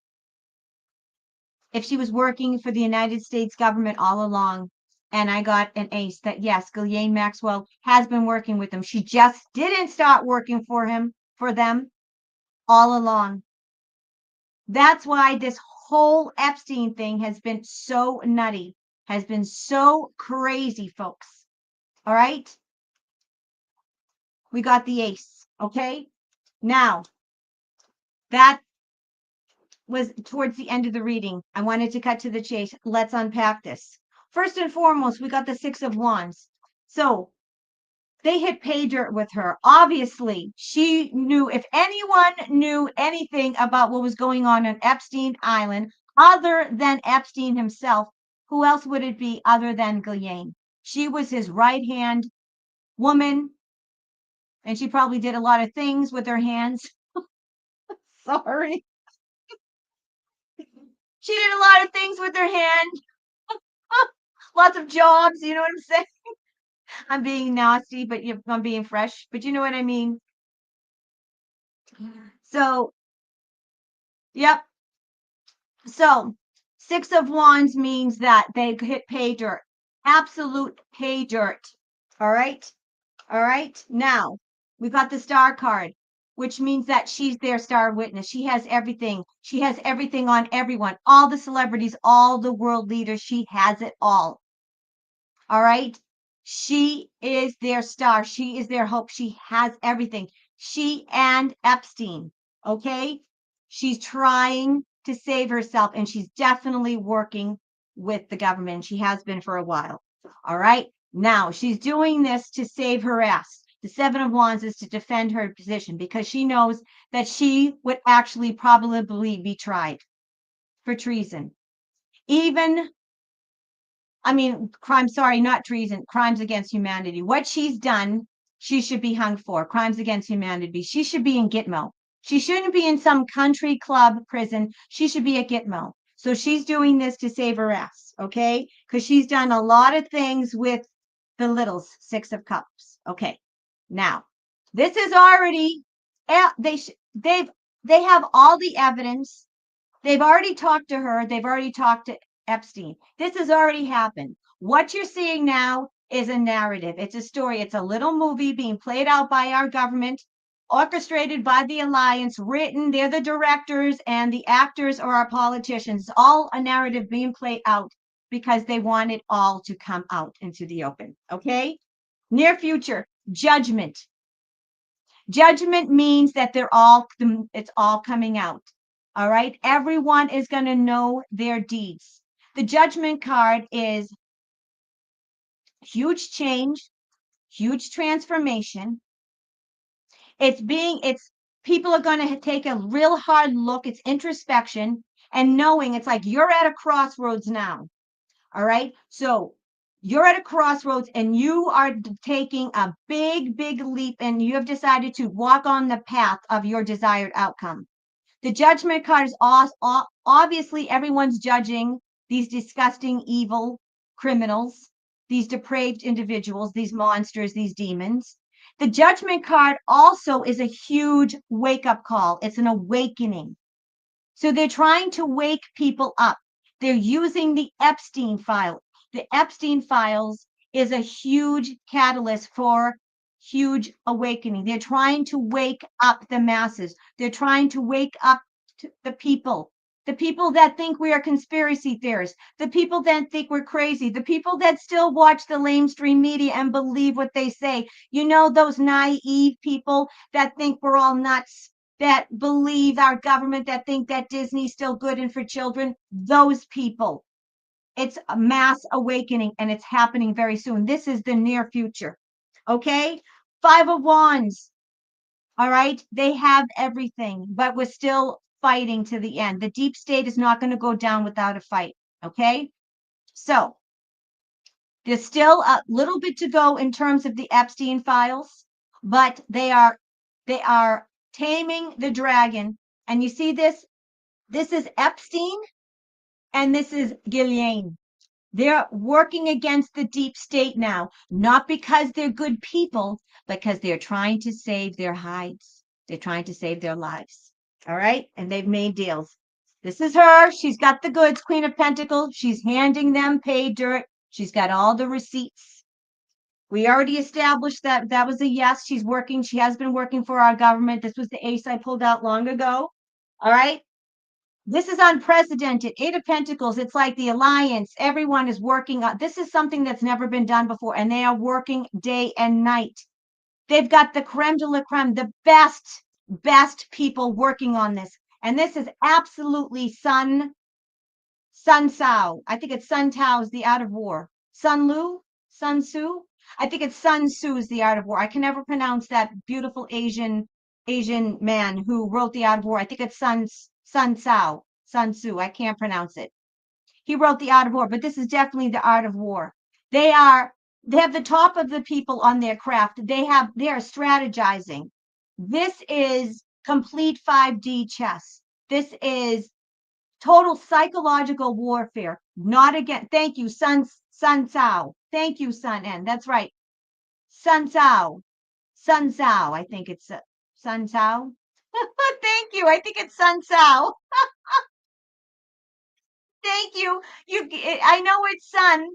if she was working for the United States government all along. And I got an ace that yes, Ghislaine Maxwell has been working with them. She just didn't start working for them all along. That's why this whole Epstein thing has been so nutty, has been so crazy, folks. All right. We got the ace. Okay. Now that was towards the end of the reading. I wanted to cut to the chase. Let's unpack this. First and foremost, we got the Six of Wands. So they hit pay dirt with her. Obviously, she knew, if anyone knew anything about what was going on Epstein Island, other than Epstein himself, who else would it be other than Ghislaine? She was his right-hand woman, and she probably did a lot of things with her hands. Sorry. She did a lot of things with her hand. Lots of jobs, you know what I'm saying? I'm being nasty, but I'm being fresh, but you know what I mean? So, yep. So, Six of Wands means that they hit pay dirt. Absolute pay dirt. All right? All right? Now, we got the Star card, which means that she's their star witness. She has everything. She has everything on everyone. All the celebrities, all the world leaders. She has it all. All right? She is their star. She is their hope. She has everything. She and Epstein. Okay? She's trying to save herself, and she's definitely working with the government. She has been for a while. All right. Now she's doing this to save her ass. The Seven of Wands is to defend her position because she knows that she would actually probably be tried for treason. Not treason, crimes against humanity. What she's done, she should be hung for. Crimes against humanity. She should be in Gitmo. She shouldn't be in some country club prison. She should be at Gitmo. So she's doing this to save her ass, okay? Because she's done a lot of things with the littles, Six of Cups. Okay. Now, this is already they have all the evidence. They've already talked to her. They've already talked to Epstein. This has already happened. What you're seeing now is a narrative. It's a story. It's a little movie being played out by our government, orchestrated by the alliance, written. They're the directors, and the actors are our politicians. It's all a narrative being played out because they want it all to come out into the open. Okay? Near future, judgment. Judgment means that it's all coming out. All right. Everyone is going to know their deeds. The judgment card is huge change, huge transformation. People are going to take a real hard look. It's introspection and knowing it's like you're at a crossroads now. All right. So you're at a crossroads and you are taking a big, big leap and you have decided to walk on the path of your desired outcome. The judgment card is obviously everyone's judging these disgusting, evil criminals, these depraved individuals, these monsters, these demons. The judgment card also is a huge wake-up call. It's an awakening. So they're trying to wake people up. They're using the Epstein file. The Epstein files is a huge catalyst for huge awakening. They're trying to wake up the masses. They're trying to wake up the people that think we are conspiracy theorists, the people that think we're crazy, the people that still watch the lamestream media and believe what they say. You know, those naive people that think we're all nuts, that believe our government, that think that Disney's still good and for children. Those people. It's a mass awakening and it's happening very soon. This is the near future. Okay? Five of Wands. All right? They have everything, but we're still fighting to the end. The deep state is not going to go down without a fight. Okay? So, there's still a little bit to go in terms of the Epstein files, but they are taming the dragon. And you see this? This is Epstein and this is Ghislaine. They're working against the deep state now, not because they're good people, because they're trying to save their hides. They're trying to save their lives. All right. And they've made deals. This is her. She's got the goods, Queen of Pentacles. She's handing them paid dirt. She's got all the receipts. We already established that that was a yes. She's working. She has been working for our government. This was the ace I pulled out long ago. All right. This is unprecedented. Eight of Pentacles. It's like the alliance. Everyone is working on this is something that's never been done before, and they are working day and night. They've got the creme de la creme, the best people working on this. And this is absolutely Sun Tzu. I think it's Sun Tao is the art of war. Sun Tzu. I think it's Sun Tzu is the art of war. I can never pronounce that beautiful Asian man who wrote the art of war. I think it's Sun Tzu. I can't pronounce it. He wrote the art of war, but this is definitely the art of war. They have the top of the people on their craft. They are strategizing. This is complete 5D chess. This is total psychological warfare. Not again. Thank you, Sun Tzu. Thank you, Sun N. That's right. Sun Tzu. Sun Tzu. I think it's Sun Tzu. Thank you. I think it's Sun Tzu. Thank you. I know it's Sun,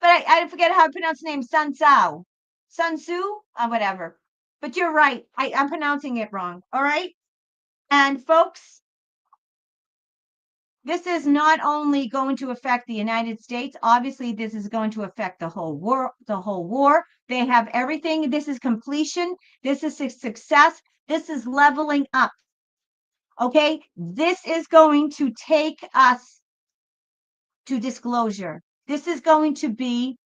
but I forget how to pronounce the name. Sun Tzu. Sun Tzu? Whatever. But you're right. I'm pronouncing it wrong. All right. And folks, this is not only going to affect the United States. Obviously, this is going to affect the whole war. The whole war. They have everything. This is completion. This is success. This is leveling up. Okay. This is going to take us to disclosure. This is going to be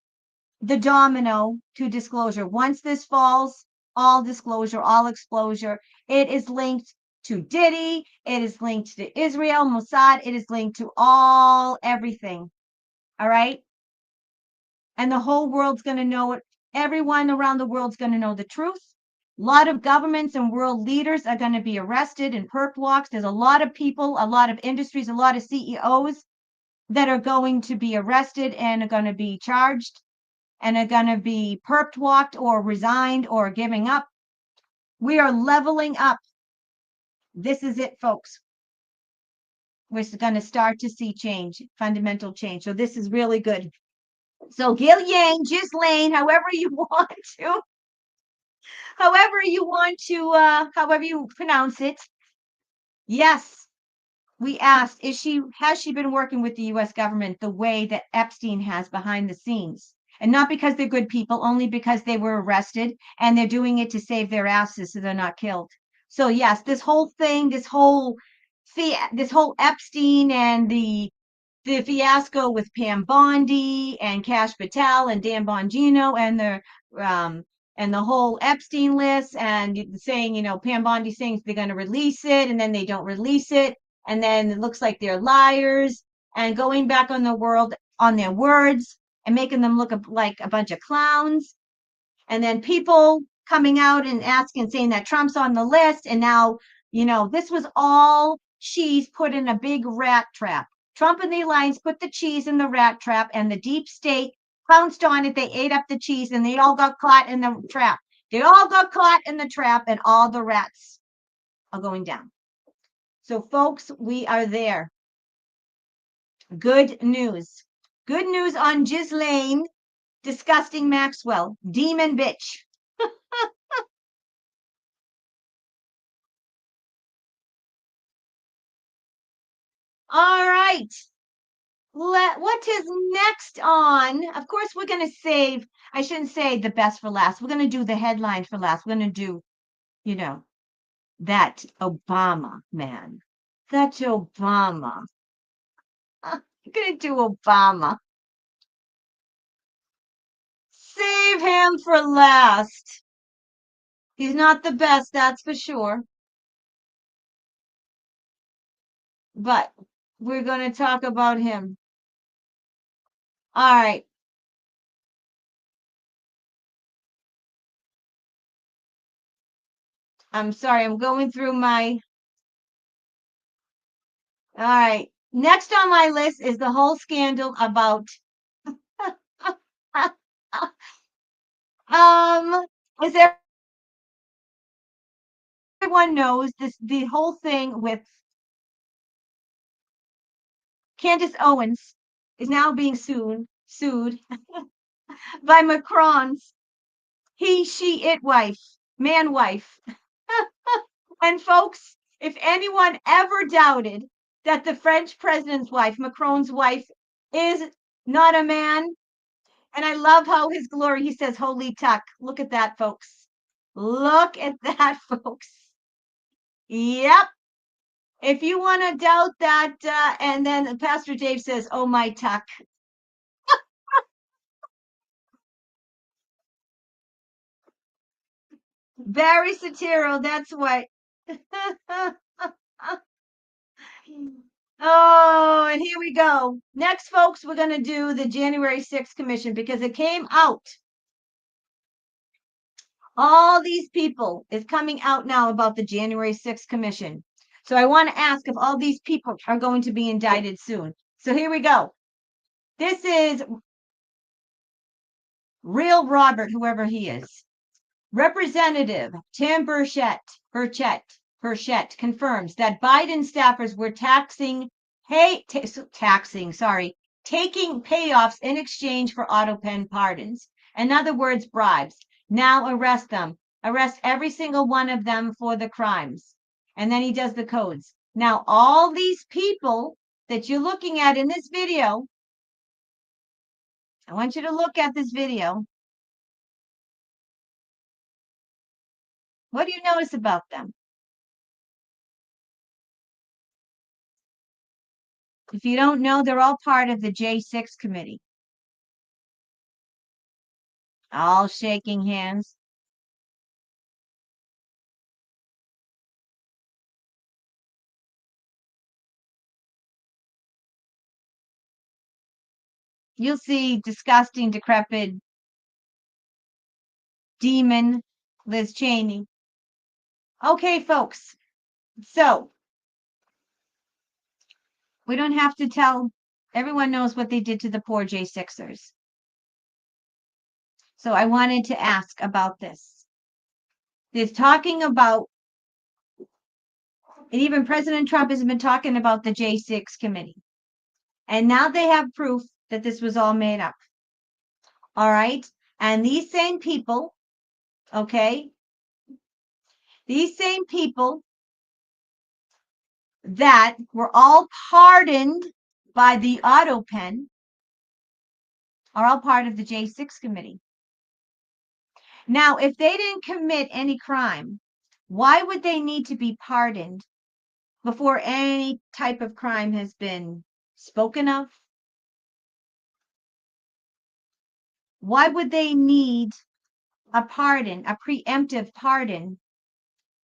the domino to disclosure. Once this falls, all disclosure, all exposure. It is linked to Diddy. It is linked to Israel, Mossad. It is linked to everything. All right. And the whole world's going to know it. Everyone around the world's going to know the truth. A lot of governments and world leaders are going to be arrested and perp walks. There's a lot of people, a lot of industries, a lot of CEOs that are going to be arrested and are going to be charged and are going to be perp walked or resigned or giving up. We are leveling up. This is it, folks. We're going to start to see change, fundamental change. So this is really good. So Ghislaine, however you pronounce it. Yes, we asked, has she been working with the U.S. government the way that Epstein has behind the scenes? And not because they're good people, only because they were arrested and they're doing it to save their asses so they're not killed. So yes, this whole thing, this whole Epstein and the fiasco with Pam Bondi and Cash Patel and Dan Bongino and the whole Epstein list and saying, Pam Bondi saying they're going to release it and then they don't release it. And then it looks like they're liars and going back on their words and making them look like a bunch of clowns. And then people coming out and saying that Trump's on the list. And now, this was all cheese put in a big rat trap. Trump and the alliance put the cheese in the rat trap and the deep state pounced on it. They ate up the cheese and they all got caught in the trap. They all got caught in the trap and all the rats are going down. So folks, we are there. Good news. Good news on Ghislaine, disgusting Maxwell, demon bitch. All right. What is next on? Of course, we're going to save, I shouldn't say the best for last. We're going to do the headline for last. We're going to do, that Obama man. That Obama. We're going to do Obama. Save him for last. He's not the best, that's for sure. But we're going to talk about him. All right. I'm sorry, I'm going through my. All right. Next on my list is the whole scandal about As everyone knows, the whole thing with Candace Owens is now being sued by Macron's he, she, it wife, man wife. And folks, if anyone ever doubted that the French president's wife, Macron's wife, is not a man, and I love how his glory, he says, holy tuck. Look at that, folks. Look at that, folks. Yep. If you want to doubt that, and then Pastor Dave says, oh, my tuck. Barry Satiro, that's what. Oh, and here we go. Next, folks, we're going to do the January 6th commission because it came out. All these people is coming out now about the January 6th commission. So I want to ask if all these people are going to be indicted soon. So here we go. This is real Robert, whoever he is. Representative Tim Burchett confirms that Biden staffers were taking payoffs in exchange for Autopen pardons. In other words, bribes. Now arrest them. Arrest every single one of them for the crimes. And then he does the codes. Now, all these people that you're looking at in this video, I want you to look at this video. What do you notice about them? If you don't know, they're all part of the J6 committee. All shaking hands. You'll see disgusting, decrepit demon Liz Cheney. Okay, folks. So we don't have to tell. Everyone knows what they did to the poor J6ers. So I wanted to ask about this. There's talking about, and even President Trump has been talking about the J6 committee. And now they have proof that this was all made up. All right. And these same people, okay, these same people that were all pardoned by the Autopen are all part of the J6 committee. Now, if they didn't commit any crime, why would they need to be pardoned before any type of crime has been spoken of? Why would they need a pardon, a preemptive pardon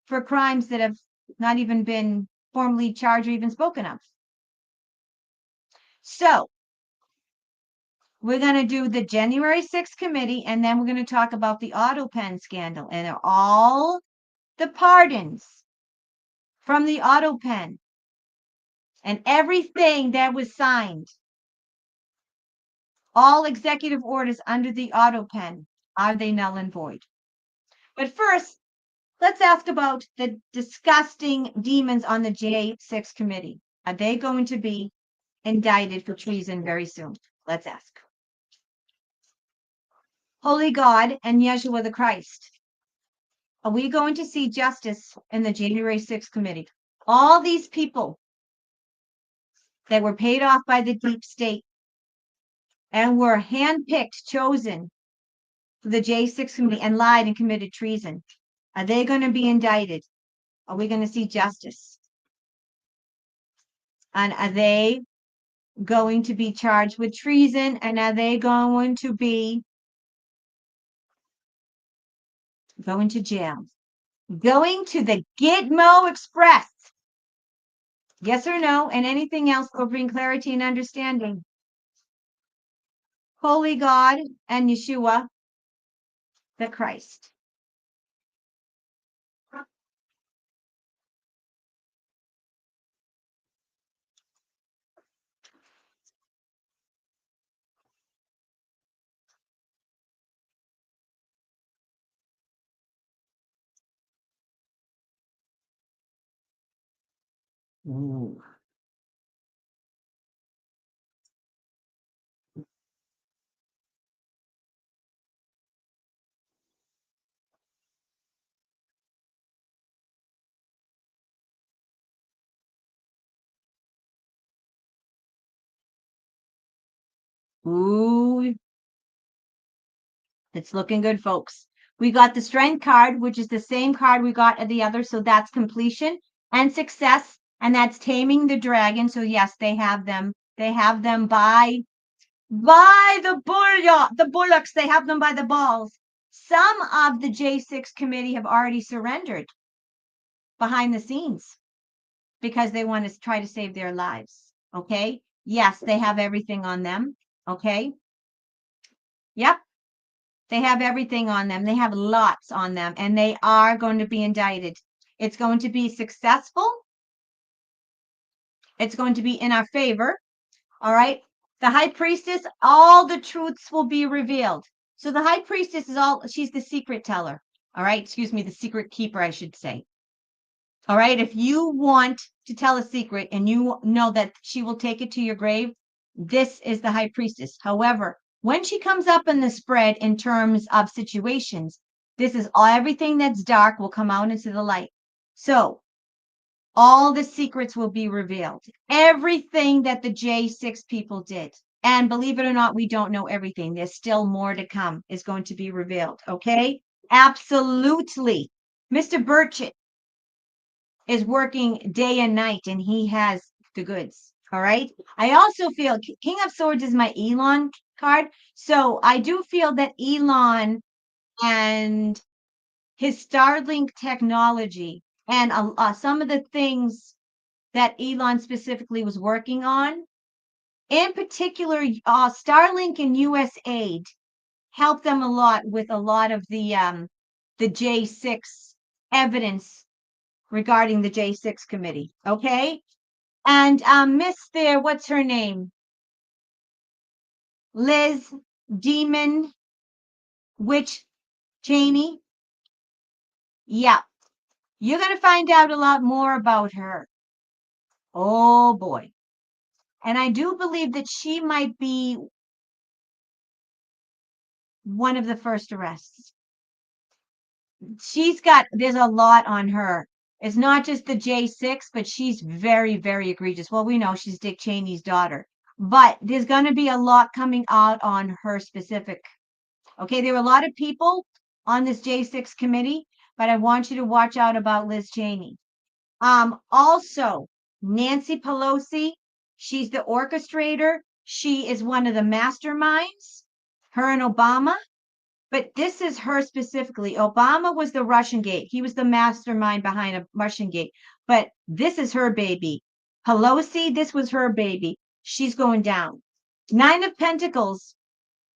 for crimes that have not even been formally charged or even spoken of? So we're going to do the January 6th committee, and then we're going to talk about the Autopen scandal. And all the pardons from the Autopen and everything that was signed, all executive orders under the Autopen, are they null and void? But first, let's ask about the disgusting demons on the J6 committee. Are they going to be indicted for treason very soon? Let's ask. Holy God and Yeshua the Christ, are we going to see justice in the January 6th committee? All these people that were paid off by the deep state and were handpicked, chosen for the J6 committee and lied and committed treason, are they going to be indicted? Are we going to see justice? And are they going to be charged with treason? And are they going to be going to jail? Going to the Gitmo Express? Yes or no? And anything else will bring clarity and understanding. Holy God and Yeshua the Christ. Ooh. Ooh, it's looking good, folks. We got the strength card, which is the same card we got at the other. So that's completion and success. And that's taming the dragon. So yes, they have them. They have them by the bullocks. They have them by the balls. Some of the J6 committee have already surrendered behind the scenes because they want to try to save their lives. Okay. Yes, they have everything on them. Okay. Yep. They have everything on them. They have lots on them, and they are going to be indicted. It's going to be successful. It's going to be in our favor. All right. The high priestess, all the truths will be revealed. So the high priestess she's the secret teller. All right. Excuse me, the secret keeper, I should say. All right. If you want to tell a secret and you know that she will take it to your grave, this is the high priestess. However, when she comes up in the spread in terms of situations, this is everything that's dark will come out into the light. So all the secrets will be revealed. Everything that the J6 people did. And believe it or not, we don't know everything. There's still more to come is going to be revealed. Okay. Absolutely. Mr. Burchett is working day and night and he has the goods. All right. I also feel King of Swords is my Elon card. So I do feel that Elon and his Starlink technology and some of the things that Elon specifically was working on, in particular, Starlink and USAID helped them a lot with a lot of the J6 evidence regarding the J6 committee. Okay. And Miss there, what's her name? Liz Demon Witch Cheney. Yeah. You're going to find out a lot more about her. Oh boy. And I do believe that she might be one of the first arrests. There's a lot on her. It's not just the J6, but she's very, very egregious. Well, we know she's Dick Cheney's daughter, but there's going to be a lot coming out on her specific. Okay, there were a lot of people on this J6 committee, but I want you to watch out about Liz Cheney. Also, Nancy Pelosi, she's the orchestrator. She is one of the masterminds, her and Obama. But this is her specifically. Obama was the Russian gate. He was the mastermind behind a Russian gate. But this is her baby. Pelosi, this was her baby. She's going down. Nine of Pentacles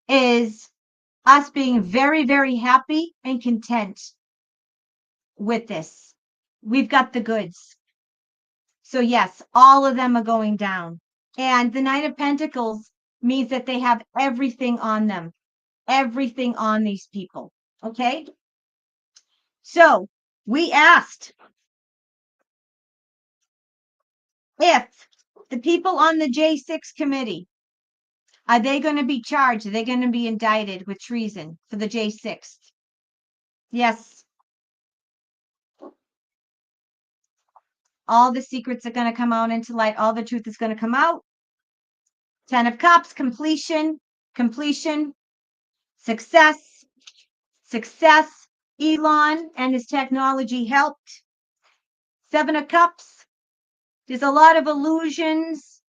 is us being very, very happy and content with this. We've got the goods. So yes, all of them are going down. And the Nine of Pentacles means that they have everything on them. Everything on these people. Okay. So we asked if the people on the J6 committee, are they going to be charged? Are they going to be indicted with treason for the J6? Yes. All the secrets are going to come out into light. All the truth is going to come out. 10 of Cups, completion, success, Elon and his technology helped. 7 of Cups. There's a lot of illusions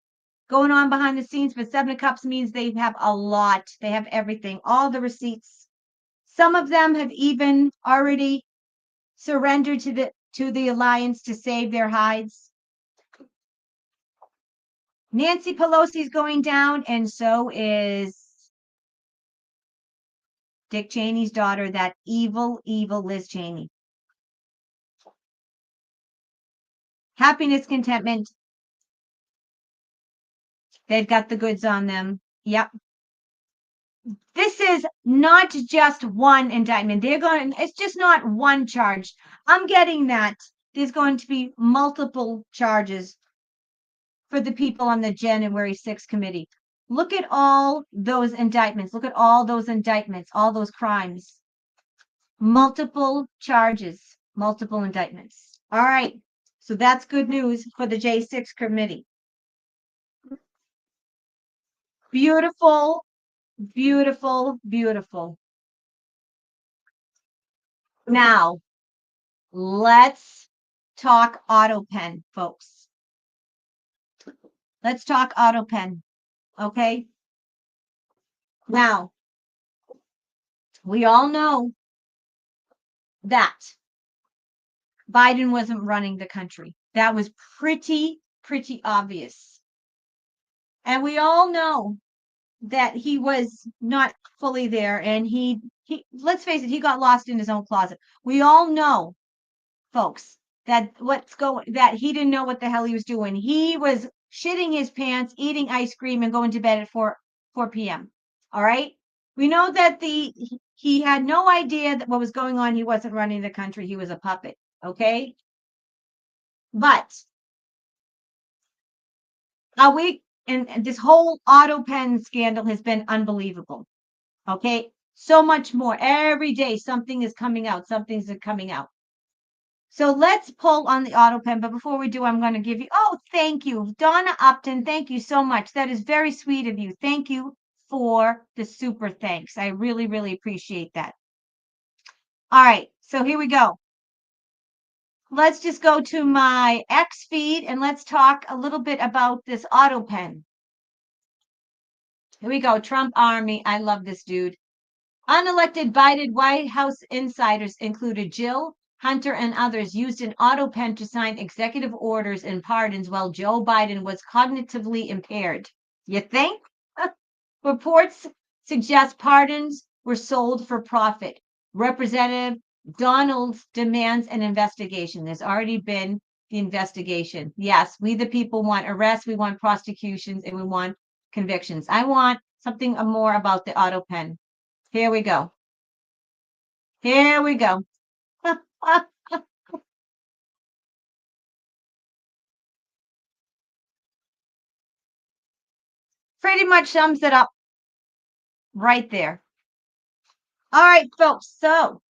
going on behind the scenes, but 7 of Cups means they have a lot. They have everything, all the receipts. Some of them have even already surrendered to the alliance to save their hides. Nancy Pelosi's going down, and so is Dick Cheney's daughter, that evil, evil Liz Cheney. Happiness, contentment. They've got the goods on them. Yep. This is not just one indictment. It's just not one charge. I'm getting that there's going to be multiple charges for the people on the January 6th committee. Look at all those indictments. Look at all those indictments, all those crimes. Multiple charges, multiple indictments. All right. So that's good news for the J6 committee. Beautiful, beautiful, beautiful. Now, let's talk Autopen, folks. Let's talk Autopen, okay? Now, we all know that Biden wasn't running the country. That was pretty obvious. And we all know that he was not fully there, and he let's face it, he got lost in his own closet. We all know, folks, that that he didn't know what the hell he was doing. He was shitting his pants, eating ice cream, and going to bed at 4 p.m. All right. We know that he had no idea that what was going on. He wasn't running the country. He was a puppet. Okay. But and this whole Autopen scandal has been unbelievable. Okay. So much more. Every day something is coming out. Something's coming out. So let's pull on the Autopen. But before we do, I'm going to give you, thank you. Donna Upton, thank you so much. That is very sweet of you. Thank you for the super thanks. I really, really appreciate that. All right. So here we go. Let's just go to my X feed and let's talk a little bit about this Autopen. Here we go. Trump Army. I love this dude. Unelected Biden White House insiders included Jill, Hunter, and others used an Autopen to sign executive orders and pardons while Joe Biden was cognitively impaired. You think? Reports suggest pardons were sold for profit. Representative Donald demands an investigation. There's already been the investigation. Yes, we the people want arrests, we want prosecutions, and we want convictions. I want something more about the Autopen. Here we go. Here we go. Pretty much sums it up right there. All right, folks. So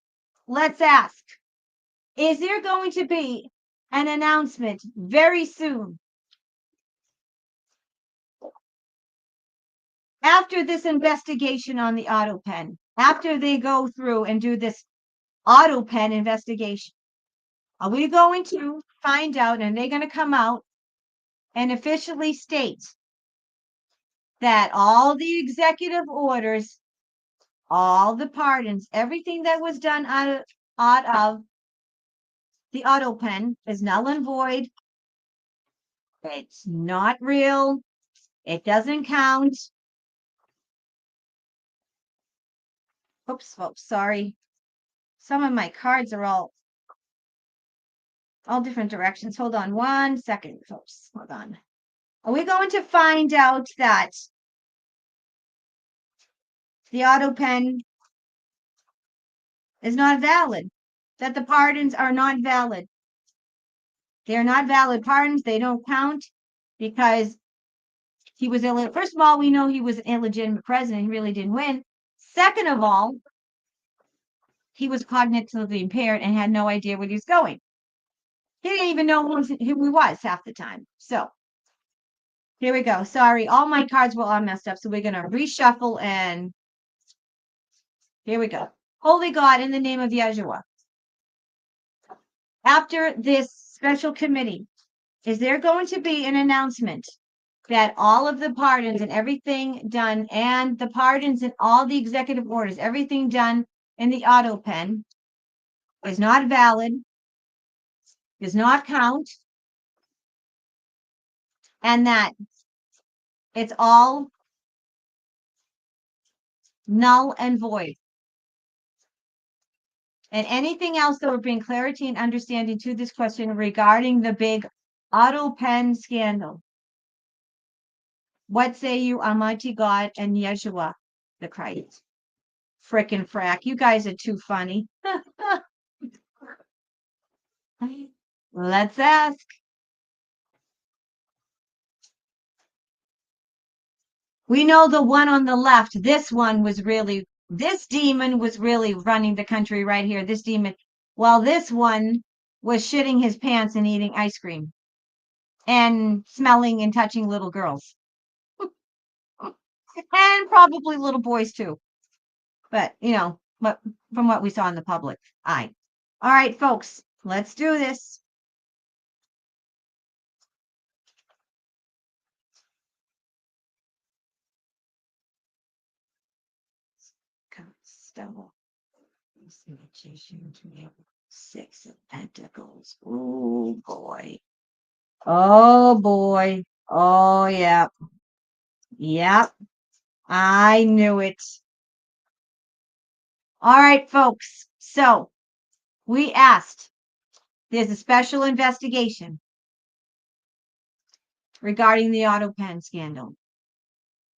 let's ask, is there going to be an announcement very soon after this investigation on the Autopen, after they go through and do this Autopen investigation? Are we going to find out, and they're going to come out and officially state that all the executive orders, all the pardons, everything that was done out of the Autopen is null and void? It's not real. It doesn't count. Oops, folks, sorry. Some of my cards are all different directions. Hold on 1 second, folks. Hold on. Are we going to find out that the Autopen is not valid? That the pardons are not valid? They're not valid pardons. They don't count because he was illegitimate. First of all, we know he was an illegitimate president. He really didn't win. Second of all, he was cognitively impaired and had no idea where he was going. He didn't even know who he was half the time. So here we go. Sorry, all my cards were all messed up. So we're going to reshuffle and here we go. Holy God, in the name of Yeshua. After this special committee, is there going to be an announcement that all of the pardons and everything done, and the pardons and all the executive orders, everything done in the Autopen is not valid, does not count, and that it's all null and void? And anything else that would bring clarity and understanding to this question regarding the big Autopen scandal? What say you, Almighty God and Yeshua the Christ? Frickin' frack. You guys are too funny. Let's ask. We know the one on the left, this demon was really running the country right here. This demon, while this one was shitting his pants and eating ice cream and smelling and touching little girls and probably little boys too. But, from what we saw in the public eye. All right, folks, let's do this. Six of Pentacles. Oh boy. Oh boy. Oh yeah. Yep. I knew it. All right, folks. So we asked, there's a special investigation regarding the Autopen scandal,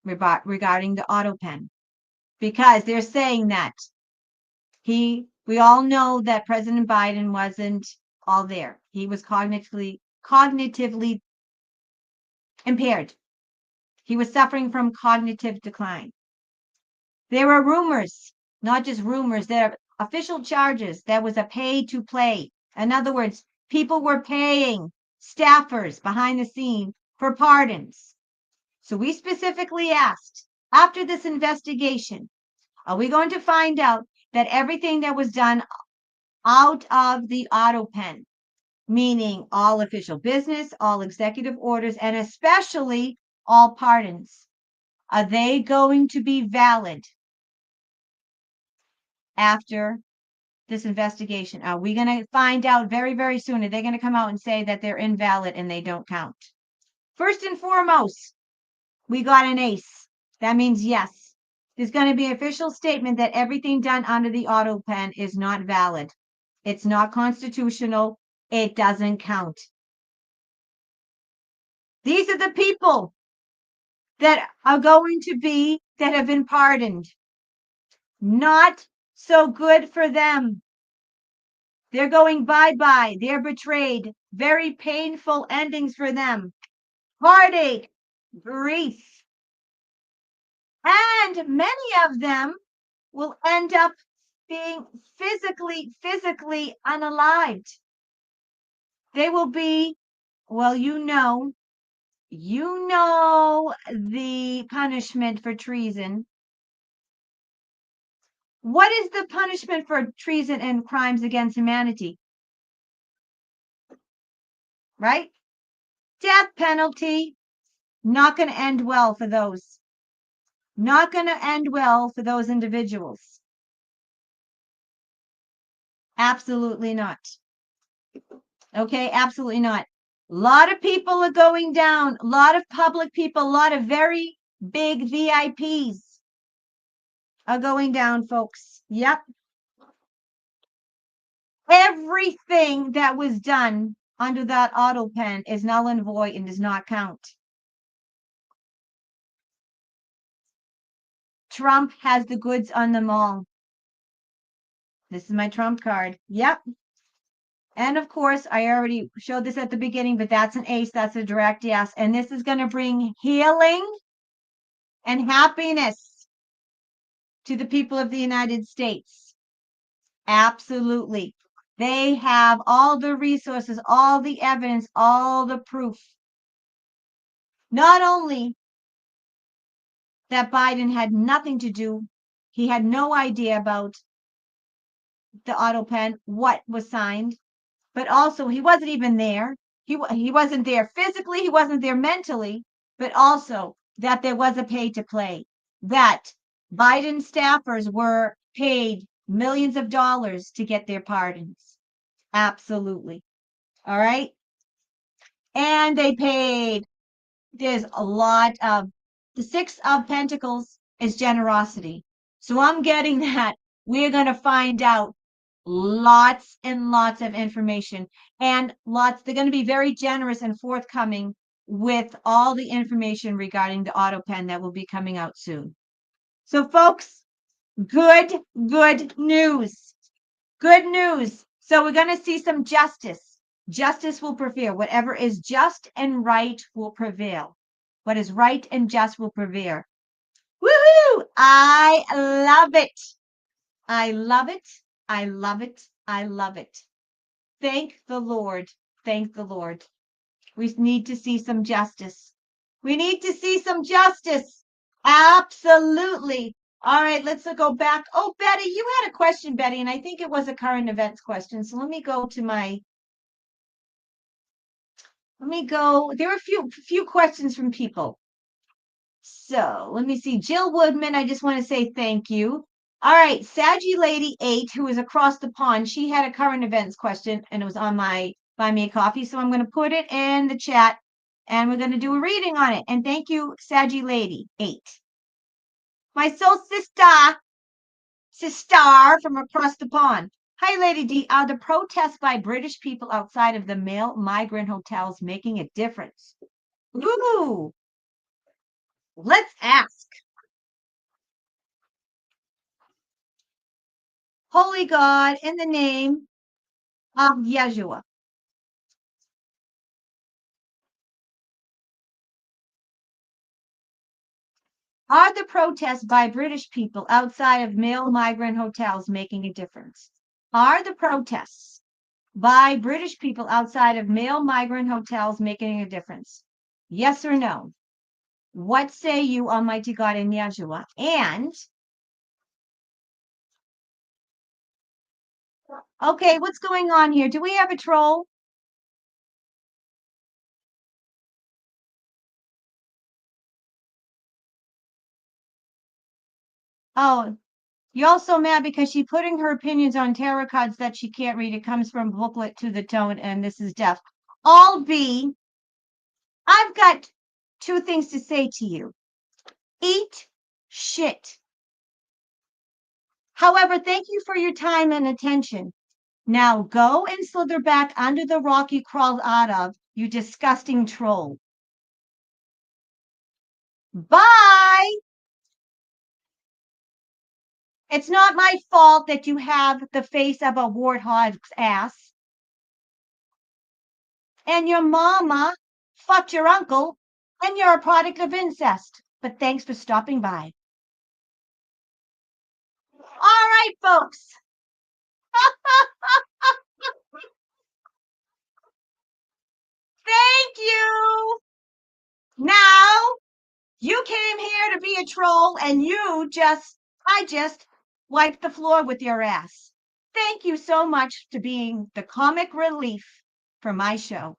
regarding the Autopen, because they're saying that we all know that President Biden wasn't all there. He was cognitively impaired. He was suffering from cognitive decline. There were rumors, not just rumors, there are official charges. There was a pay to play. In other words, people were paying staffers behind the scene for pardons. So we specifically asked, after this investigation, are we going to find out that everything that was done out of the Autopen, meaning all official business, all executive orders, and especially all pardons, are they going to be valid after this investigation? Are we going to find out very, very soon? Are they going to come out and say that they're invalid and they don't count? First and foremost, we got an ace. That means yes. There's going to be an official statement that everything done under the Autopen is not valid. It's not constitutional. It doesn't count. These are the people that are going to be, that have been pardoned. Not so good for them. They're going bye-bye. They're betrayed. Very painful endings for them. Heartache, grief. And many of them will end up being physically unalived. They will be, well, the punishment for treason. What is the punishment for treason and crimes against humanity? Right? Death penalty. Not going to end well for those. Not going to end well for those individuals. Absolutely not. Okay, absolutely not. A lot of people are going down. A lot of public people, a lot of very big VIPs are going down, folks. Yep. Everything that was done under that Autopen is null and void and does not count. Trump has the goods on them all. This is my Trump card. Yep. And of course, I already showed this at the beginning, but that's an ace. That's a direct yes. And this is going to bring healing and happiness to the people of the United States. Absolutely. They have all the resources, all the evidence, all the proof. Not only that Biden had nothing to do, he had no idea about the Autopen, what was signed, but also he wasn't even there. He wasn't there physically, he wasn't there mentally, but also that there was a pay to play, that Biden staffers were paid millions of dollars to get their pardons. Absolutely. All right. And they paid, there's a lot of, the Six of Pentacles is generosity. So I'm getting that we're going to find out lots and lots of information, and they're going to be very generous and forthcoming with all the information regarding the Autopen that will be coming out soon. So folks, good news. Good news. So we're going to see some justice. Justice will prevail. Whatever is just and right will prevail. What is right and just will prevail. I love it. I love it. I love it. I love it. Thank the Lord. Thank the Lord. We need to see some justice. We need to see some justice. Absolutely. All right, let's go back. Oh, Betty, you had a question, Betty, and I think it was a current events question. So let me go to there were a few questions from people. So let me see. Jill Woodman, I just want to say thank you. All right, Saggy Lady 8, who is across the pond, she had a current events question and it was on my Buy Me a Coffee. So I'm going to put it in the chat and we're going to do a reading on it. And thank you, Saggy Lady 8. My soul sister from across the pond. Hi, Lady D. Are the protests by British people outside of the male migrant hotels making a difference? Ooh, let's ask. Holy God, in the name of Yeshua. Are the protests by British people outside of male migrant hotels making a difference? Are the protests by British people outside of male migrant hotels making a difference? Yes or no? What say you, Almighty God in Yeshua? And, okay, what's going on here? Do we have a troll? Oh, you're also mad because she's putting her opinions on tarot cards that she can't read. It comes from booklet to the tone, and this is deaf. I've got two things to say to you. Eat shit. However, thank you for your time and attention. Now go and slither back under the rock you crawled out of, you disgusting troll. Bye. It's not my fault that you have the face of a warthog's ass. And your mama fucked your uncle, and you're a product of incest. But thanks for stopping by. All right, folks. Thank you. Now, you came here to be a troll, and I just wiped the floor with your ass. Thank you so much for being the comic relief for my show.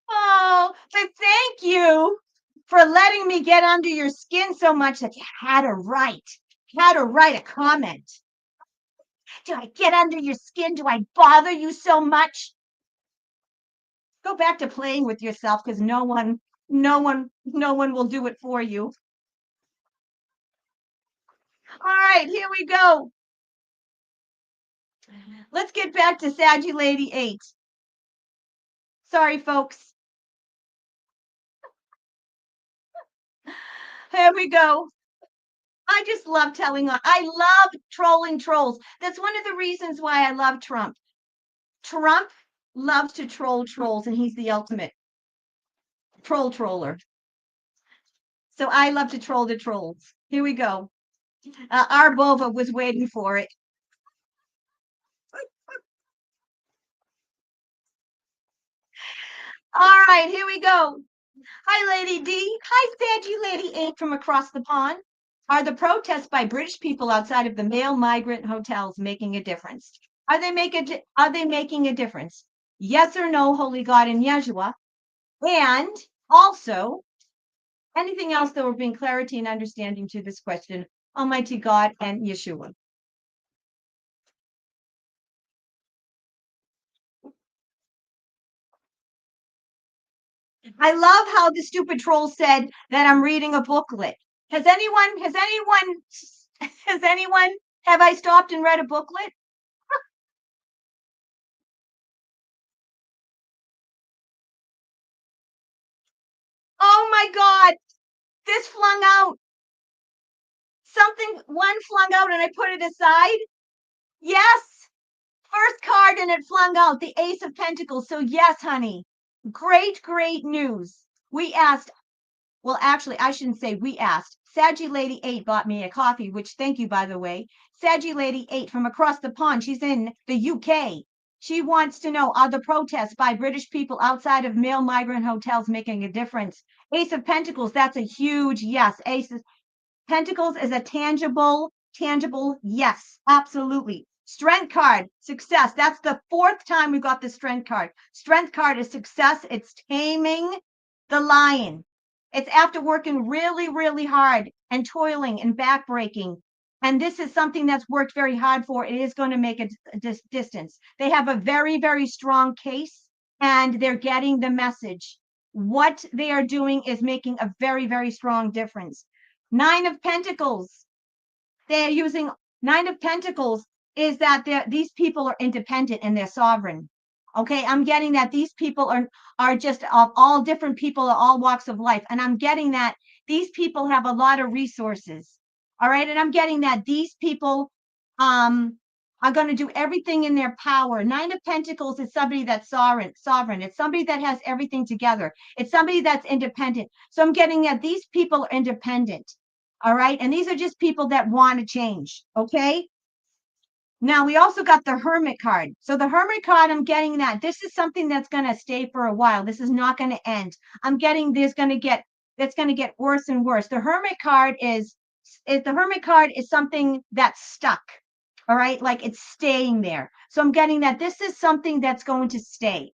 Oh, but thank you for letting me get under your skin so much that you had to write a comment. Do I get under your skin? Do I bother you so much? Go back to playing with yourself because no one will do it for you. All right, here we go. Let's get back to Saggy Lady 8. Sorry, folks. Here we go. I just love I love trolling trolls. That's one of the reasons why I love Trump. Trump loves to troll trolls, and he's the ultimate troller. So I love to troll the trolls. Here we go. Our Bova was waiting for it. All right, here we go. Hi, Lady D. Hi, Saggy Lady 8 from across the pond. Are the protests by British people outside of the male migrant hotels making a difference? Are they making a difference? Yes or no, Holy God in Yeshua? And also, anything else that will bring clarity and understanding to this question, Almighty God and Yeshua. I love how the stupid troll said that I'm reading a booklet. Has anyone, have I stopped and read a booklet? Oh my God, this flung out. One flung out and I put it aside. Yes, first card and it flung out, the Ace of Pentacles. So yes, honey, Great, great news. We asked, well, actually, I shouldn't say we asked. Saggy Lady 8 bought me a coffee, which thank you, by the way. Saggy Lady 8 from across the pond. She's in the UK. She wants to know, are the protests by British people outside of male migrant hotels making a difference? Ace of Pentacles, that's a huge yes. Ace of Pentacles is a tangible yes, absolutely. Strength card, success. That's the fourth time we got the strength card. Strength card is success. It's taming the lion. It's after working really, really hard and toiling and backbreaking. And this is something that's worked very hard for. It is going to make a distance. They have a very, very strong case and they're getting the message. What they are doing is making a very, very strong difference. Nine of Pentacles. They're using Nine of Pentacles is that these people are independent and they're sovereign. Okay, I'm getting that these people are just of all different people of all walks of life. And I'm getting that these people have a lot of resources. All right. And I'm getting that these people are going to do everything in their power. Nine of Pentacles is somebody that's sovereign. It's somebody that has everything together. It's somebody that's independent. So I'm getting that these people are independent. All right. And these are just people that want to change. Okay. Now we also got the Hermit card. So the Hermit card, I'm getting that this is something that's going to stay for a while. This is not going to end. I'm getting it's going to get worse and worse. The Hermit card is something that's stuck. All right. Like it's staying there. So I'm getting that this is something that's going to stay.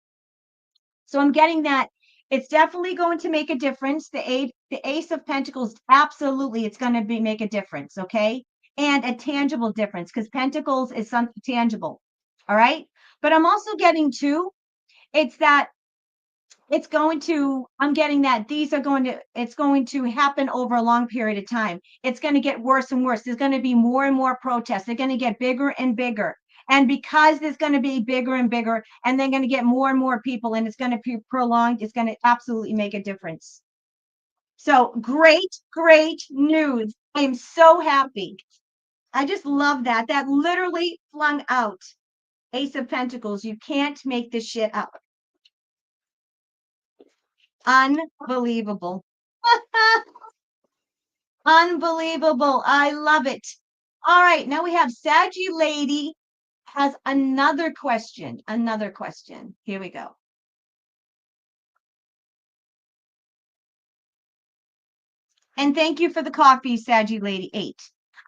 So I'm getting that it's definitely going to make a difference. The Ace of Pentacles, absolutely, it's going to make a difference. Okay. And a tangible difference because Pentacles is something tangible. All right. But I'm also getting too, it's that I'm getting that it's going to happen over a long period of time. It's going to get worse and worse. There's going to be more and more protests. They're going to get bigger and bigger. And because there's going to be bigger and bigger, and they're going to get more and more people, and it's going to be prolonged, it's going to absolutely make a difference. So great, great news. I am so happy. I just love that. That literally flung out. Ace of Pentacles. You can't make this shit up. Unbelievable. Unbelievable. I love it. All right. Now we have Saggy Lady has another question. Another question. Here we go. And thank you for the coffee, Saggy Lady 8.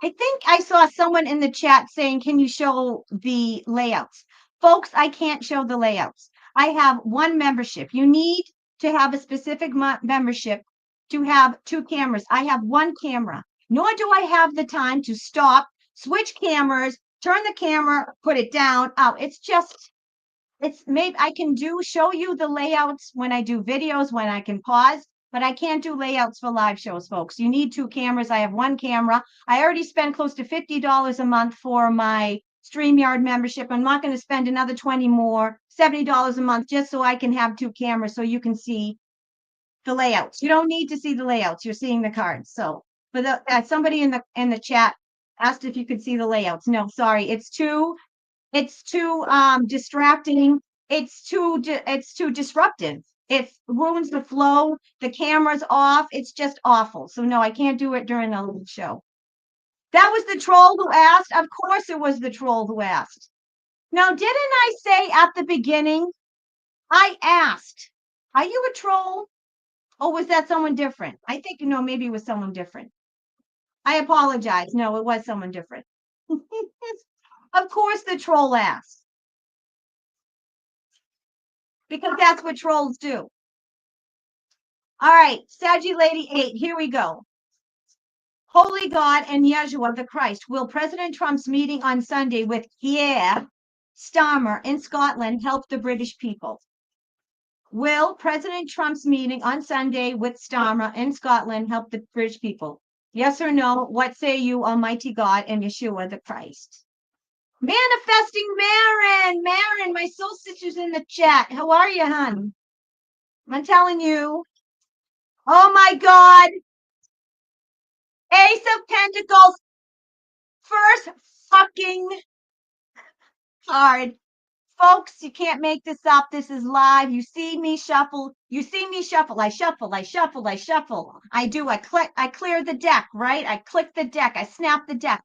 I think I saw someone in the chat saying, can you show the layouts? Folks, I can't show the layouts. I have one membership. You need to have a specific membership to have two cameras. I have one camera, nor do I have the time to stop, switch cameras, turn the camera, put it down. Oh, it's maybe I can show you the layouts when I do videos, when I can pause, but I can't do layouts for live shows, folks. You need two cameras. I have one camera. I already spent close to $50 a month for my StreamYard membership. I'm not going to spend another $70 a month just so I can have two cameras so you can see the layouts. You don't need to see the layouts. You're seeing the cards. So for somebody in the chat asked if you could see the layouts. No, sorry. It's too distracting. It's too disruptive. It ruins the flow. The camera's off. It's just awful. So no, I can't do it during the show. That was the troll who asked. Of course it was the troll who asked. Now, didn't I say at the beginning, I asked, are you a troll? Or was that someone different? I think, maybe it was someone different. I apologize. No, it was someone different. Of course the troll asked. Because that's what trolls do. All right, Saggy Lady 8, here we go. Holy God and Yeshua the Christ, will President Trump's meeting on Sunday with Starmer in Scotland help the British people? Will President Trump's meeting on Sunday with Starmer in Scotland help the British people? Yes or no? What say you, Almighty God and Yeshua the Christ? Manifesting Marin, my soul sister's in the chat. How are you, hon? I'm telling you. Oh my God. Ace of Pentacles. First fucking card Folks, you can't make this up. This is live. You see me shuffle. You see me shuffle. I shuffle. I shuffle. I shuffle. I do. I click. I clear the deck, right? I click the deck. I snap the deck.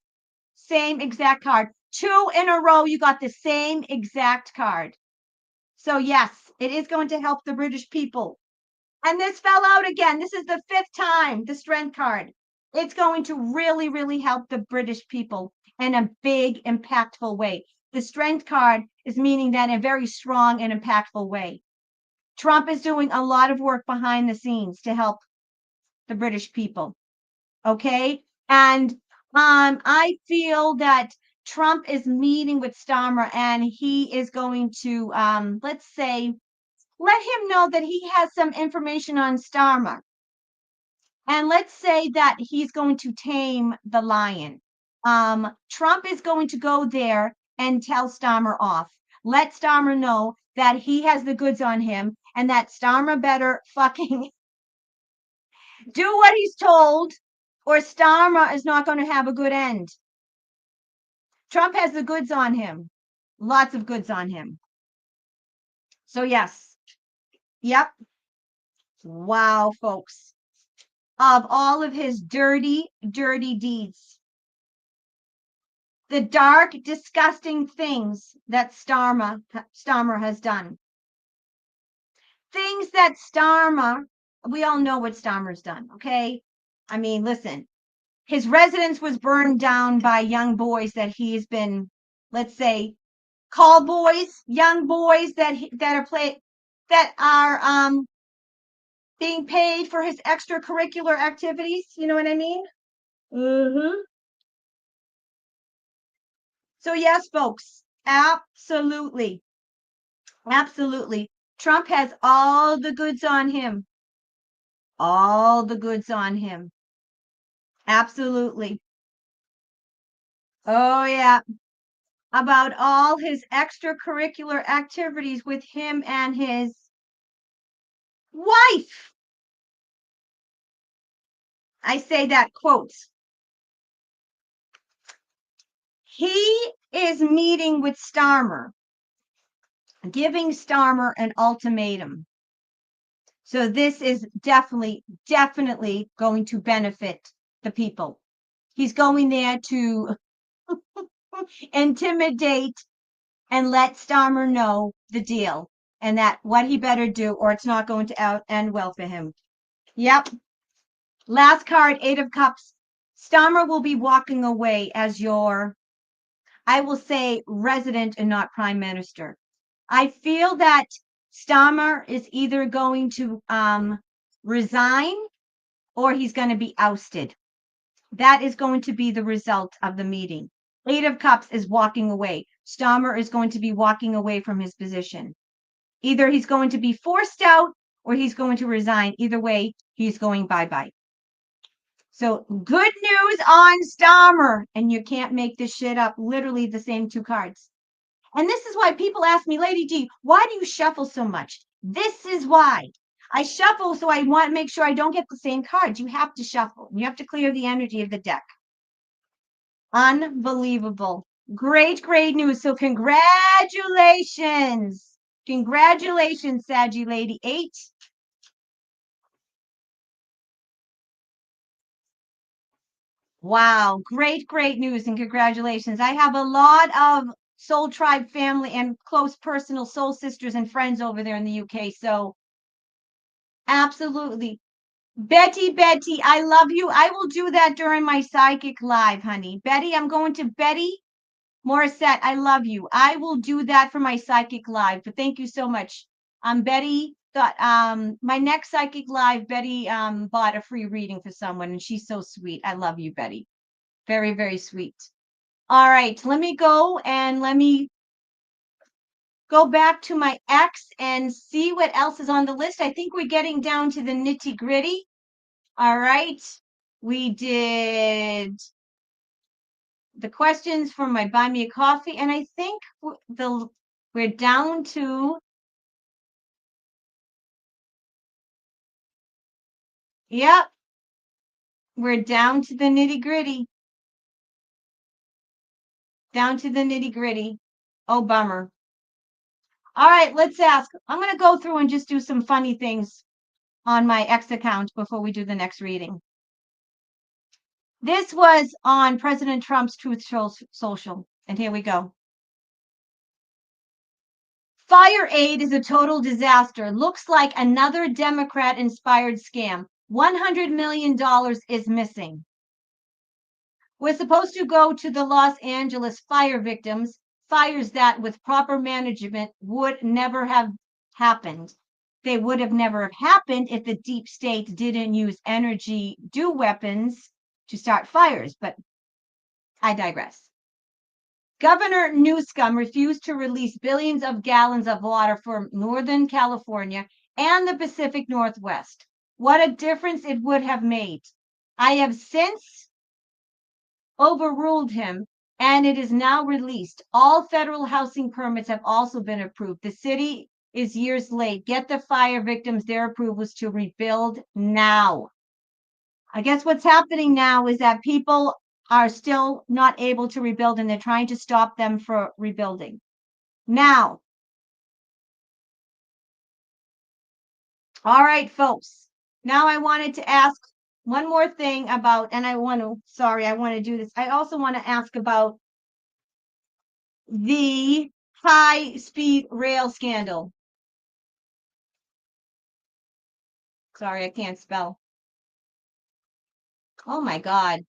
Same exact card. 2 in a row. You got the same exact card. So yes, it is going to help the British people. And this fell out again. This is the 5th time, the strength card. It's going to really, really help the British people in a big, impactful way. The strength card is meaning that in a very strong and impactful way. Trump is doing a lot of work behind the scenes to help the British people. Okay. And I feel that Trump is meeting with Starmer and he is going to, let's say, let him know that he has some information on Starmer. And let's say that he's going to tame the lion. Trump is going to go there and tell Starmer off. Let Starmer know that he has the goods on him and that Starmer better fucking do what he's told or Starmer is not going to have a good end. Trump has the goods on him. Lots of goods on him. So yes. Yep. Wow, folks. Of all of his dirty, dirty deeds. The dark, disgusting things that Starmer has done. Things that Starmer, we all know what Starmer's done, okay? I mean, listen, his residence was burned down by young boys that he's been, let's say, call boys, young boys that are being paid for his extracurricular activities. You know what I mean? Mm-hmm. So yes, folks, absolutely. Absolutely. Trump has all the goods on him. All the goods on him. Absolutely. Oh, yeah. About all his extracurricular activities with him and his wife. I say that quote. He is meeting with Starmer, giving Starmer an ultimatum. So this is definitely going to benefit the people. He's going there to intimidate and let Starmer know the deal and that what he better do or it's not going to end well for him. Yep. Last card, 8 of Cups. Starmer will be walking away as your, I will say, resident and not prime minister. I feel that Starmer is either going to resign or he's going to be ousted. That is going to be the result of the meeting. 8 of Cups is walking away. Starmer is going to be walking away from his position. Either he's going to be forced out or he's going to resign. Either way, he's going bye-bye. So good news on Starmer. And you can't make this shit up. Literally the same 2 cards. And this is why people ask me, Lady D, why do you shuffle so much? This is why. I shuffle so I want to make sure I don't get the same cards. You have to shuffle. You have to clear the energy of the deck. Unbelievable. Great, great news. So congratulations. Congratulations, Saggy Lady 8. Wow. Great, great news and congratulations. I have a lot of Soul Tribe family and close personal soul sisters and friends over there in the UK. So absolutely. Betty, I love you. I will do that during my psychic live, honey. Betty, I'm going to Betty Morissette. I love you. I will do that for my psychic live. But thank you so much. Betty got my next psychic live. Betty bought a free reading for someone, and she's so sweet. I love you, Betty. Very, very sweet. All right, let me go and let me go back to my X and see what else is on the list. I think we're getting down to the nitty gritty. All right. We did the questions for my Buy Me a Coffee, and I think we're down to, yep, we're down to the nitty gritty. Down to the nitty gritty. Oh, bummer. All right, let's ask. I'm going to go through and just do some funny things on my X account before we do the next reading. This was on President Trump's Truth Social, and here we go. Fire aid is a total disaster. Looks like another Democrat-inspired scam. $100 million is missing. We're supposed to go to the Los Angeles fire victims, fires that with proper management would never have happened. They would have never happened if the deep state didn't use energy weapons to start fires, but I digress. Governor Newsom refused to release billions of gallons of water for Northern California and the Pacific Northwest. What a difference it would have made. I have since overruled him, and it is now released. All federal housing permits have also been approved. The city is years late. Get the fire victims their approvals to rebuild now. I guess what's happening now is that people are still not able to rebuild, and they're trying to stop them from rebuilding. Now, all right, folks. Now I wanted to ask one more thing about, and I want to do this. I also want to ask about the high-speed rail scandal. Sorry, I can't spell. Oh my God.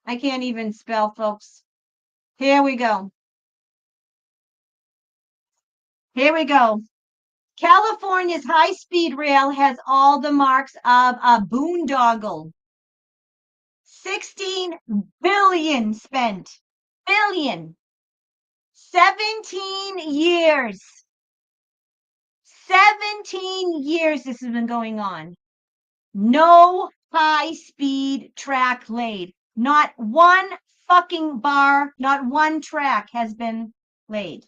I can't even spell, folks. Here we go. Here we go. California's high-speed rail has all the marks of a boondoggle. 16 billion spent. Billion. 17 years. 17 years this has been going on. No high-speed track laid. Not one fucking bar, not one track has been laid.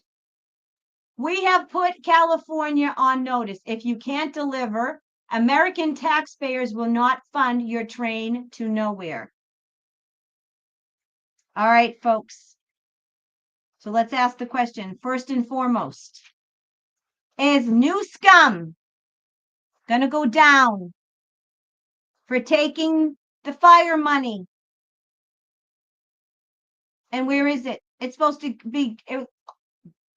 We have put California on notice. If you can't deliver, American taxpayers will not fund your train to nowhere. All right, folks. So let's ask the question. First and foremost, is Newsom going to go down for taking the fire money? And where is it? It's supposed to be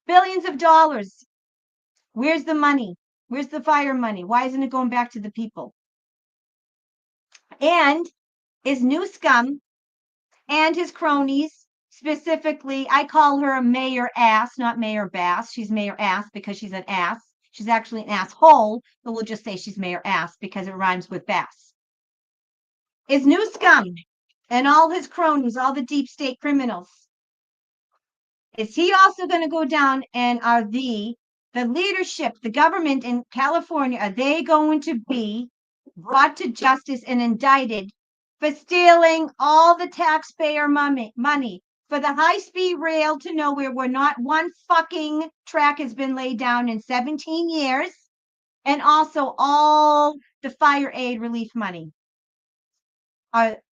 billions of dollars. Where's the money? Where's the fire money? Why isn't it going back to the people? And is Newsom and his cronies, specifically, I call her Mayor Ass, not Mayor Bass. She's Mayor Ass because she's an ass. She's actually an asshole, but we'll just say she's Mayor Ass because it rhymes with Bass. Is Newsom and all his cronies, all the deep state criminals, is he also going to go down, and are the leadership, the government in California, are they going to be brought to justice and indicted for stealing all the taxpayer money for the high-speed rail to nowhere, where not one fucking track has been laid down in 17 years, and also all the fire aid relief money?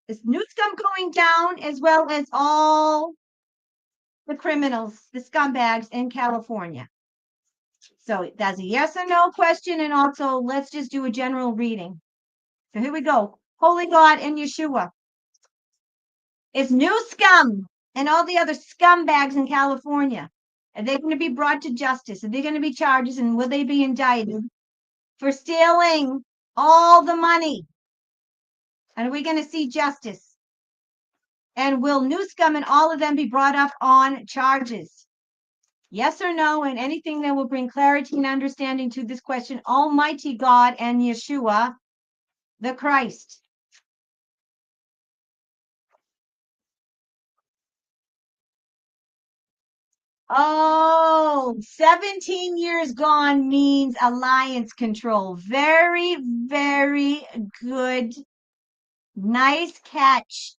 Is Newsom going down, as well as all the criminals, the scumbags in California? So that's a yes or no question, and also let's just do a general reading. So here we go. Holy God and Yeshua. Is Newsom and all the other scumbags in California, are they going to be brought to justice? Are they going to be charged, and will they be indicted for stealing all the money? And are we going to see justice? And will Newsom and all of them be brought up on charges? Yes or no, and anything that will bring clarity and understanding to this question, Almighty God and Yeshua, the Christ. Oh, 17 years gone means alliance control. Very, very good. Nice catch,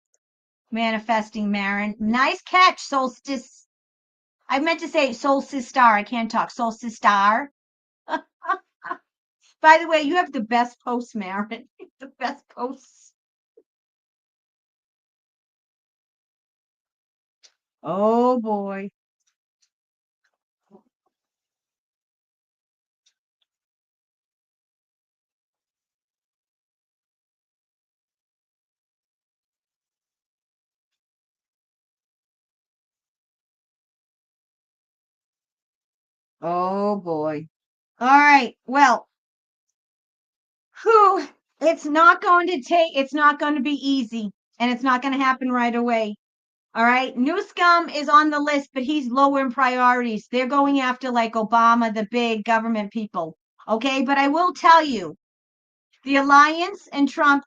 manifesting Marin. Nice catch, Solstice. I meant to say Solstice Star. I can't talk. Solstice Star. By the way, you have the best posts, Marin. The best posts. Oh boy. Oh boy. All right. Well, whew, it's not going to it's not going to be easy, and it's not going to happen right away. All right. Newscomb is on the list, but he's lower in priorities. They're going after like Obama, the big government people. Okay. But I will tell you, the alliance and Trump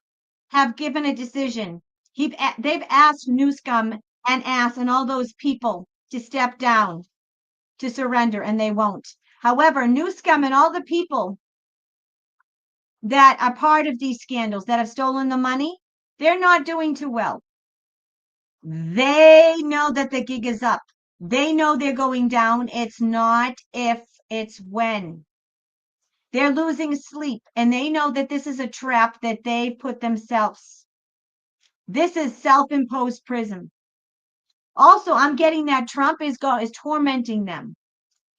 have given a decision. They've asked Newscomb and all those people to step down, to surrender, and they won't. However, Newscomb and all the people that are part of these scandals that have stolen the money, they're not doing too well. They know that the gig is up. They know they're going down. It's not if, it's when. They're losing sleep, and they know that this is a trap that they put themselves. This is self-imposed prison. Also, I'm getting that Trump is tormenting them.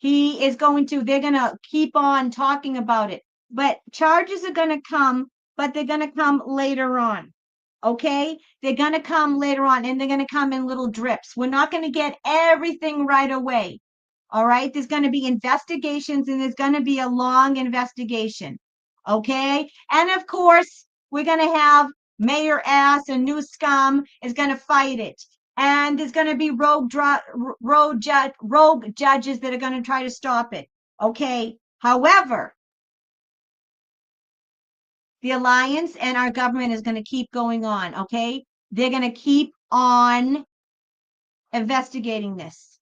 They're going to keep on talking about it. But charges are going to come, but they're going to come later on. Okay? They're going to come later on, and they're going to come in little drips. We're not going to get everything right away. All right? There's going to be investigations, and there's going to be a long investigation. Okay? And of course, we're going to have Mayor Ass and Newscomb is going to fight it. And there's going to be rogue judges that are going to try to stop it. Okay. However, the alliance and our government is going to keep going on. Okay. They're going to keep on investigating this.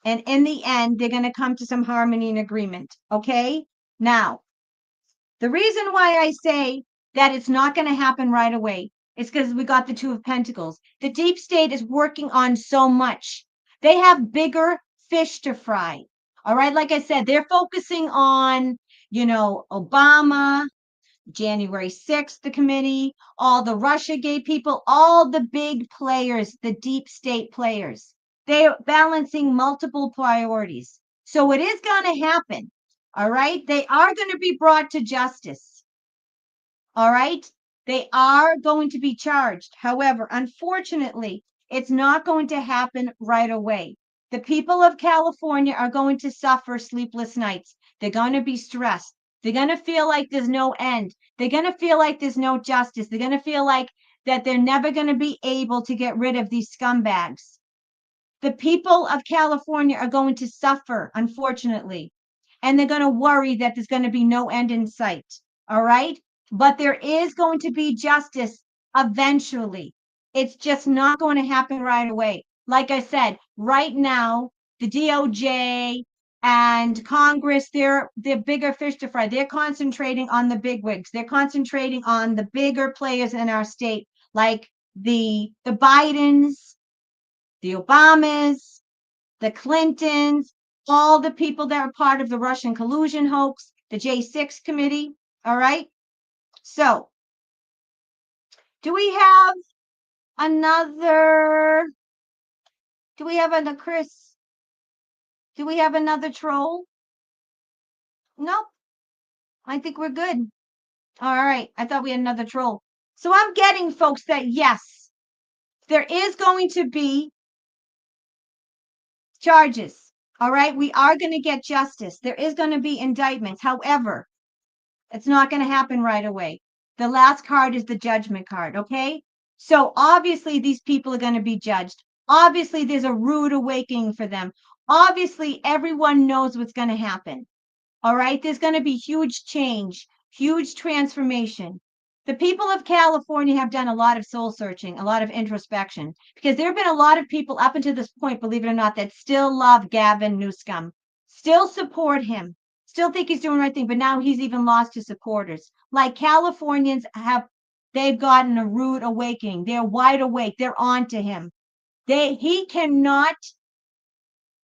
And in the end, they're going to come to some harmony and agreement. Okay. Now, the reason why I say that it's not going to happen right away is because we got the Two of Pentacles. The deep state is working on so much. They have bigger fish to fry. All right. Like I said, they're focusing on, Obama, January 6th, the committee, all the Russiagate people, all the big players, the deep state players. They're balancing multiple priorities. So it is going to happen. All right. They are going to be brought to justice. All right. They are going to be charged. However, unfortunately, it's not going to happen right away. The people of California are going to suffer sleepless nights. They're going to be stressed. They're going to feel like there's no end. They're going to feel like there's no justice. They're going to feel like that they're never going to be able to get rid of these scumbags. The people of California are going to suffer, unfortunately, and they're going to worry that there's going to be no end in sight. All right. But there is going to be justice eventually. It's just not going to happen right away. Like I said, right now, the DOJ and Congress, they're bigger fish to fry. They're concentrating on the bigwigs. They're concentrating on the bigger players in our state, like the Bidens, the Obamas, the Clintons, all the people that are part of the Russian collusion hoax, the J6 committee. All right. So, do we have another? Do we have another Chris? Do we have another troll? Nope. I think we're good. All right. I thought we had another troll. So I'm getting, folks, that yes, there is going to be charges. All right. We are going to get justice. There is going to be indictments. However, it's not going to happen right away. The last card is the judgment card. Okay. So obviously these people are going to be judged. Obviously there's a rude awakening for them. Obviously everyone knows what's going to happen. All right. There's going to be huge change, huge transformation. The people of California have done a lot of soul searching, a lot of introspection, because there have been a lot of people up until this point, believe it or not, that still love Gavin Newsom, still support him, still think he's doing the right thing, but now he's even lost his supporters. Like Californians they've gotten a rude awakening. They're wide awake. They're on to him. He cannot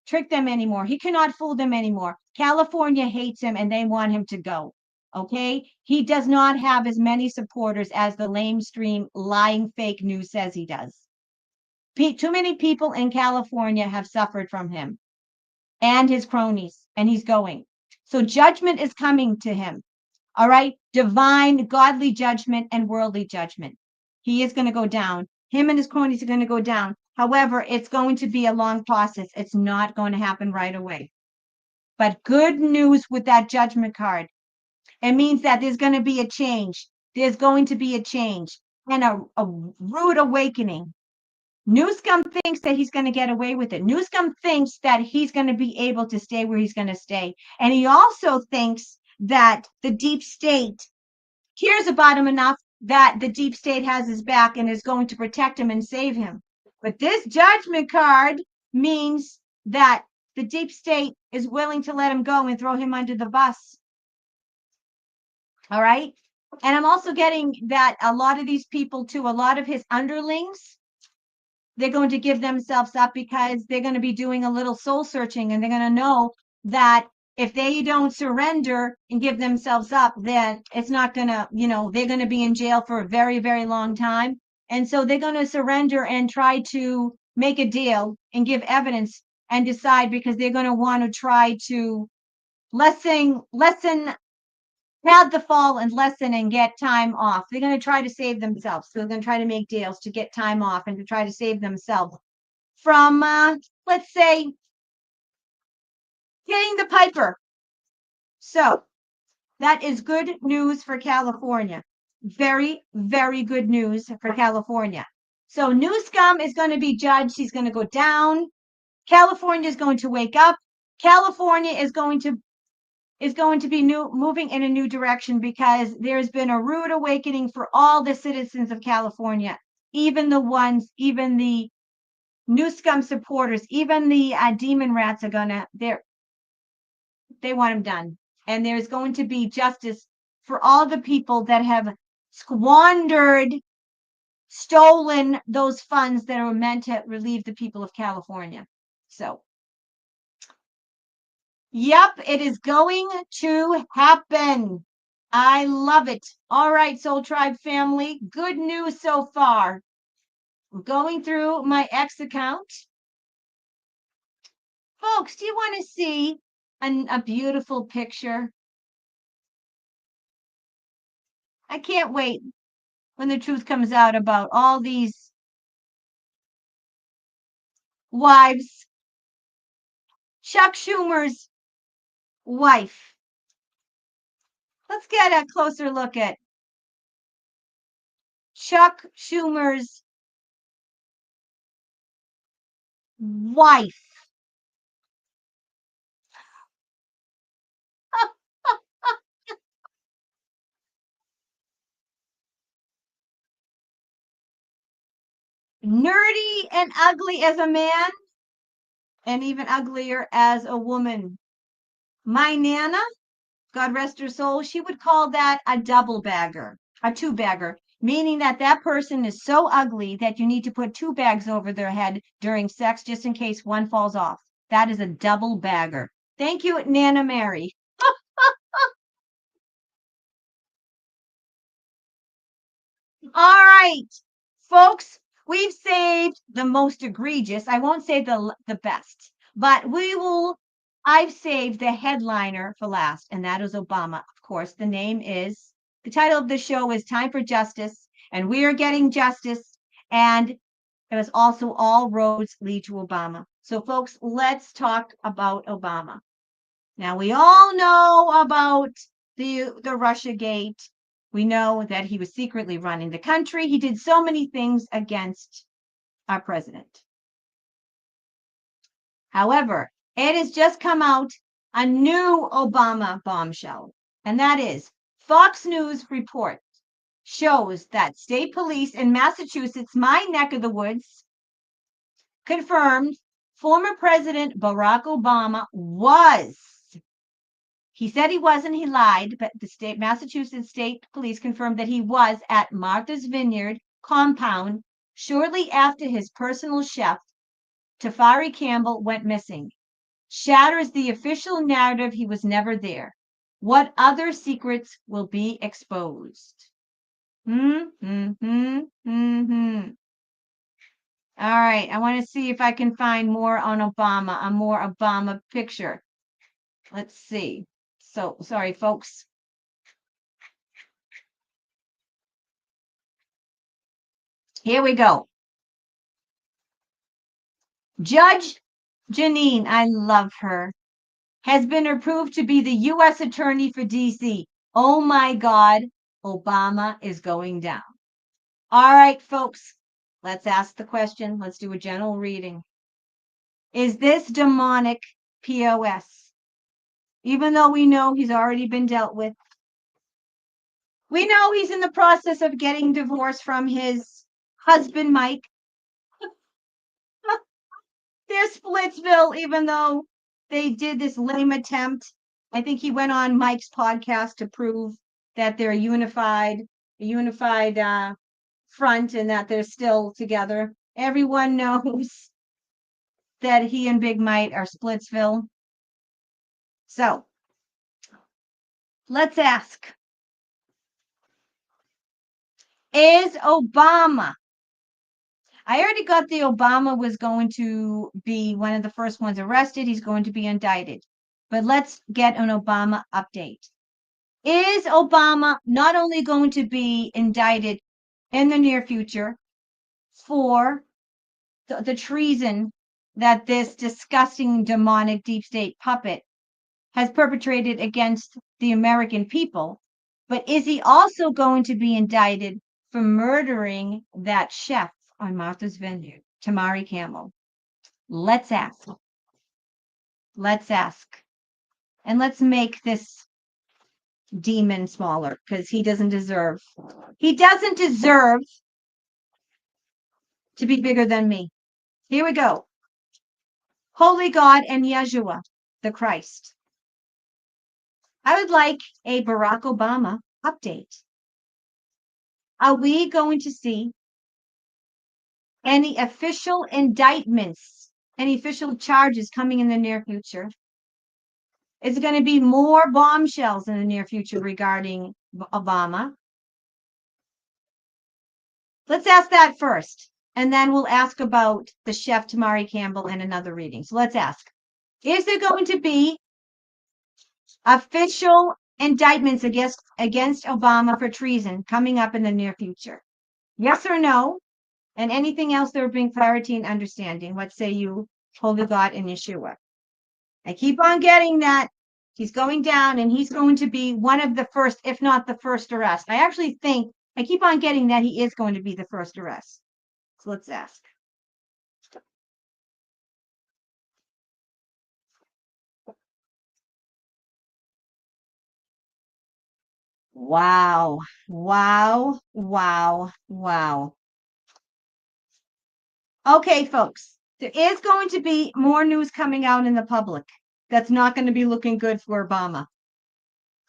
trick them anymore. He cannot fool them anymore. California hates him and they want him to go. Okay. He does not have as many supporters as the lamestream lying fake news says he does. Too many people in California have suffered from him and his cronies, and he's going. So judgment is coming to him. All right. Divine, godly judgment and worldly judgment. He is going to go down. Him and his cronies are going to go down. However, it's going to be a long process. It's not going to happen right away. But good news with that judgment card. It means that there's going to be a change. There's going to be a change and a rude awakening. Newsome thinks that he's going to get away with it. Newsome thinks that he's going to be able to stay where he's going to stay. And he also thinks that the deep state cares about him enough that the deep state has his back and is going to protect him and save him. But this judgment card means that the deep state is willing to let him go and throw him under the bus. All right. And I'm also getting that a lot of these people, too, a lot of his underlings, they're going to give themselves up because they're going to be doing a little soul searching, and they're going to know that if they don't surrender and give themselves up, then it's not going to, they're going to be in jail for a very, very long time. And so they're going to surrender and try to make a deal and give evidence and decide, because they're going to want to try to lessen pad the fall and lessen and get time off. They're going to try to save themselves. So they're going to try to make deals to get time off and to try to save themselves from, let's say, getting the piper. So that is good news for California. Very, very good news for California. So Newsome is going to be judged. He's going to go down. California is going to wake up. California is going to be moving in a new direction, because there's been a rude awakening for all the citizens of California, even the Newsome supporters, even the demon rats they want him done. And there's going to be justice for all the people that have stolen those funds that are meant to relieve the people of California. So, yep, it is going to happen. I love it. All right, Soul Tribe family, good news so far. I'm going through my X account. Folks, do you want to see a beautiful picture? I can't wait when the truth comes out about all these wives. Chuck Schumer's wife. Let's get a closer look at Chuck Schumer's wife. Nerdy and ugly as a man, and even uglier as a woman. My Nana, God rest her soul, she would call that a double bagger, a two bagger, meaning that person is so ugly that you need to put two bags over their head during sex just in case one falls off. That is a double bagger. Thank you, Nana Mary. All right, folks, we've saved the most egregious. I won't say the best, but I've saved the headliner for last, and that is Obama. Of course, the title of the show is Time for Justice, and we are getting justice, and it was also all roads lead to Obama. So, folks, let's talk about Obama. Now, we all know about the Russiagate. We know that he was secretly running the country. He did so many things against our president. However, it has just come out a new Obama bombshell, and that is Fox News report shows that state police in Massachusetts, my neck of the woods, confirmed former President Barack Obama was. He said he wasn't, he lied, but the Massachusetts State Police confirmed that he was at Martha's Vineyard compound shortly after his personal chef, Tafari Campbell, went missing. Shatters the official narrative he was never there. What other secrets will be exposed? All right, I want to see if I can find more on Obama, a more Obama picture. Let's see. So, sorry, folks. Here we go. Judge Janine, I love her. has been approved to be the U.S. Attorney for D.C. Oh my God, Obama is going down. All right, folks, let's ask the question. Let's do a general reading. Is this demonic POS? Even though we know he's already been dealt with. We know he's in the process of getting divorced from his husband, Mike. They're Splitsville, even though they did this lame attempt. I think he went on Mike's podcast to prove that they're a unified front and that they're still together. Everyone knows that he and Big Mike are Splitsville. So let's ask, is Obama, I already got the Obama was going to be one of the first ones arrested. He's going to be indicted. But let's get an Obama update. Is Obama not only going to be indicted in the near future for the treason that this disgusting demonic deep state puppet has perpetrated against the American people, but is he also going to be indicted for murdering that chef on Martha's Vineyard, Tamari Campbell? Let's ask. Let's ask. And let's make this demon smaller because he doesn't deserve to be bigger than me. Here we go. Holy God and Yeshua, the Christ. I would like a Barack Obama update. Are we going to see any official indictments, any official charges coming in the near future? Is it going to be more bombshells in the near future regarding Obama? Let's ask that first, and then we'll ask about the chef Tamari Campbell in another reading. So let's ask, is there going to be official indictments against Obama for treason coming up in the near future? Yes or no? And anything else that would bring clarity and understanding? What say you, Holy God and Yeshua? I keep on getting that he's going down and he's going to be one of the first, if not the first arrest. I actually think, I keep on getting that he is going to be the first arrest. So let's ask. Wow, wow, wow, wow. Okay, folks, there is going to be more news coming out in the public that's not going to be looking good for Obama.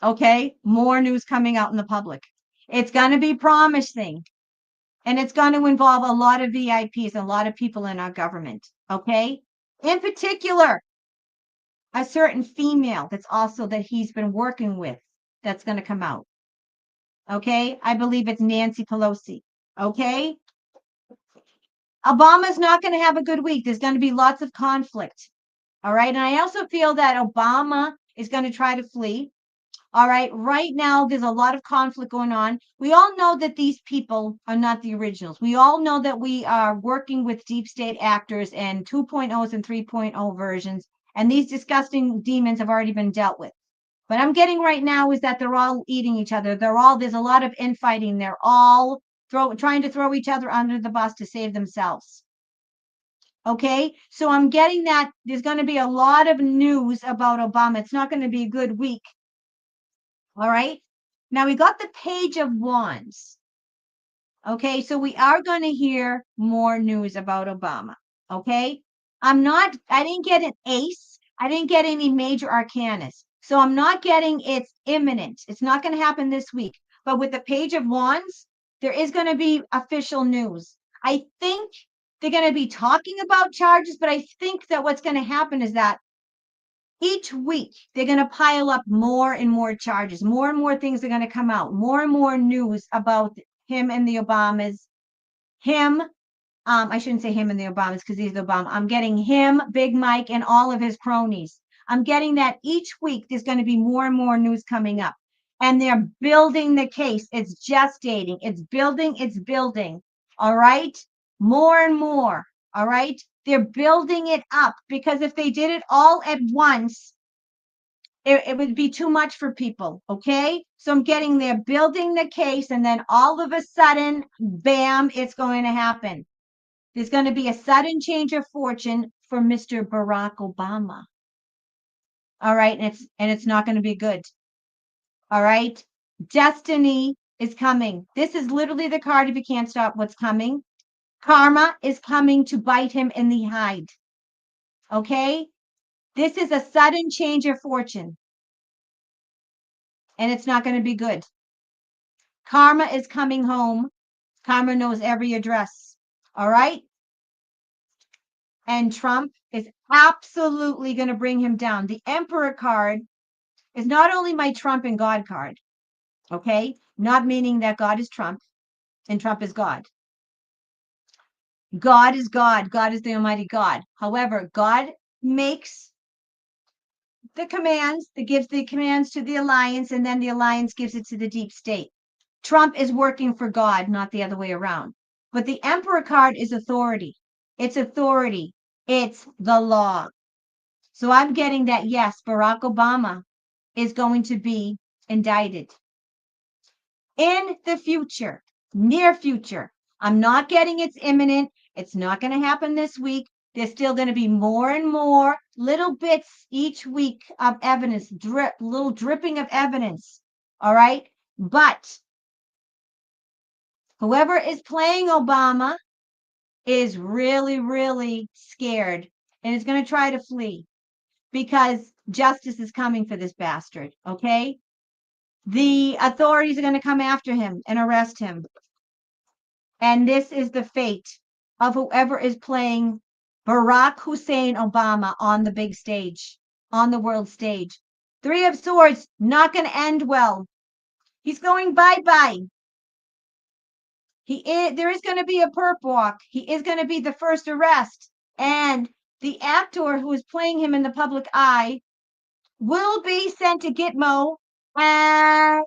Okay, more news coming out in the public. It's going to be promising, and it's going to involve a lot of VIPs, a lot of people in our government. Okay, in particular, a certain female that's also that he's been working with that's going to come out. Okay, I believe it's Nancy Pelosi. Okay, Obama's not going to have a good week. There's going to be lots of conflict. All right. And I also feel that Obama is going to try to flee. All right. Right now, there's a lot of conflict going on. We all know that these people are not the originals. We all know that we are working with deep state actors and 2.0s and 3.0 versions. And these disgusting demons have already been dealt with. What I'm getting right now is that they're all eating each other. There's a lot of infighting. They're all trying to throw each other under the bus to save themselves. Okay, so I'm getting that there's going to be a lot of news about Obama. It's not going to be a good week. All right, now we got the Page of Wands. Okay, so we are going to hear more news about Obama. Okay, I didn't get an ace. I didn't get any major arcanas. So I'm not getting it's imminent. It's not going to happen this week. But with the Page of Wands, there is going to be official news. I think they're going to be talking about charges, but I think that what's going to happen is that each week they're going to pile up more and more charges. More and more things are going to come out. More and more news about him and the Obamas. I shouldn't say him and the Obamas because he's the Obama. I'm getting him, Big Mike, and all of his cronies. I'm getting that each week there's going to be more and more news coming up. And they're building the case. It's gestating. It's building. All right? More and more. All right? They're building it up because if they did it all at once, it would be too much for people. Okay. So I'm getting there, building the case, and then all of a sudden, bam, it's going to happen. There's going to be a sudden change of fortune for Mr. Barack Obama. All right. And it's not going to be good. All right. Destiny is coming. This is literally the card if you can't stop what's coming. Karma is coming to bite him in the hide. Okay. This is a sudden change of fortune. And it's not going to be good. Karma is coming home. Karma knows every address. All right. And Trump is absolutely going to bring him down. The Emperor card is not only my Trump and God card. Okay. Not meaning that God is Trump and Trump is God. God is God. God is the Almighty God. However, God makes the commands, that gives the commands to the alliance, and then the alliance gives it to the deep state. Trump is working for God, not the other way around. But the Emperor card is authority. It's authority. It's the law. So I'm getting that, yes, Barack Obama is going to be indicted in the future, near future. I'm not getting it's imminent. It's not going to happen this week. There's still going to be more and more little bits each week of evidence, little dripping of evidence. All right. But whoever is playing Obama is really, really scared and is going to try to flee because justice is coming for this bastard. Okay. The authorities are going to come after him and arrest him. And this is the fate of whoever is playing Barack Hussein Obama on the big stage, on the world stage. Three of Swords, not going to end well. He's going bye-bye. There is going to be a perp walk. He is going to be the first arrest. And the actor who is playing him in the public eye will be sent to Gitmo, and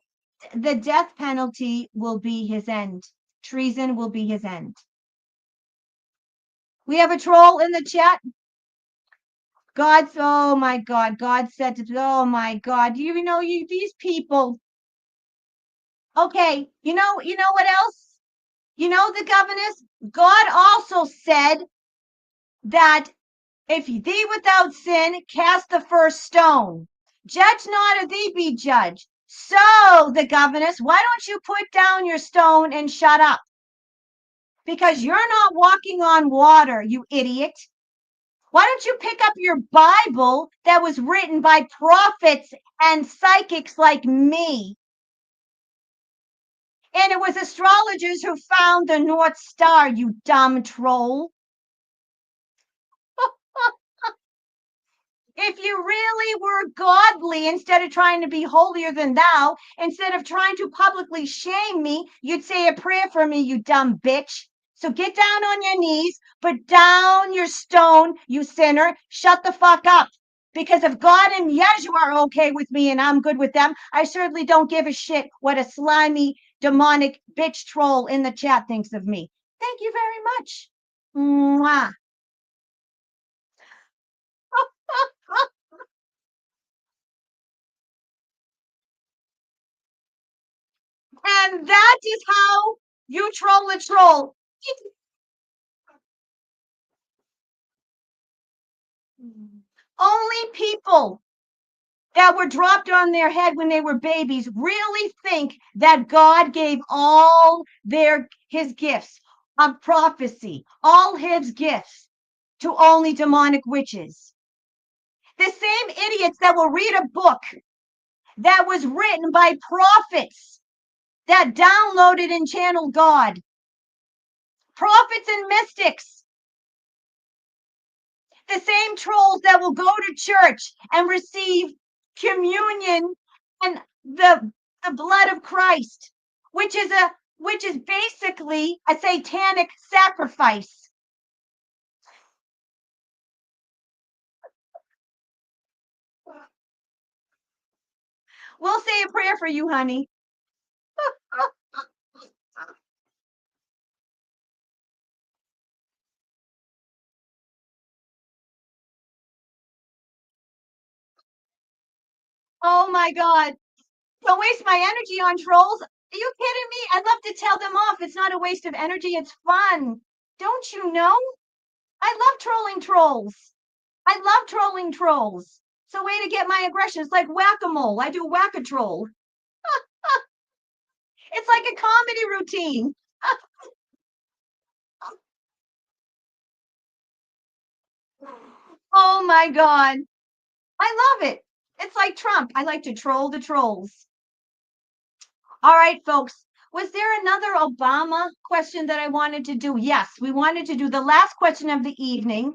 the death penalty will be his end. Treason will be his end. We have a troll in the chat. Oh my God. God said to, oh my God. You know, these people. Okay. You know what else? You know, the governess, God also said that if thee without sin cast the first stone, judge not or thee be judged. So the governess, why don't you put down your stone and shut up? Because you're not walking on water, you idiot. Why don't you pick up your Bible that was written by prophets and psychics like me? And it was astrologers who found the North Star, you dumb troll. If you really were godly, instead of trying to be holier than thou, instead of trying to publicly shame me, you'd say a prayer for me, you dumb bitch. So get down on your knees, put down your stone, you sinner. Shut the fuck up. Because if God and Yeshua are okay with me and I'm good with them, I certainly don't give a shit what a slimy, demonic bitch troll in the chat thinks of me. Thank you very much. Mwah. And that is how you troll a troll. Only people that were dropped on their head when they were babies really think that God gave all his gifts of prophecy, all his gifts to only demonic witches. The same idiots that will read a book that was written by prophets that downloaded and channeled God, prophets and mystics. The same trolls that will go to church and receive communion and the blood of Christ, which is basically a satanic sacrifice. We'll say a prayer for you, honey. Oh my God. Don't waste my energy on trolls. Are you kidding me? I'd love to tell them off. It's not a waste of energy. It's fun. Don't you know? I love trolling trolls. I love trolling trolls. It's a way to get my aggression. It's like whack-a-mole. I do whack-a-troll. It's like a comedy routine. Oh my God. I love it. It's like Trump. I like to troll the trolls. All right, folks. Was there another Obama question that I wanted to do? Yes, we wanted to do the last question of the evening.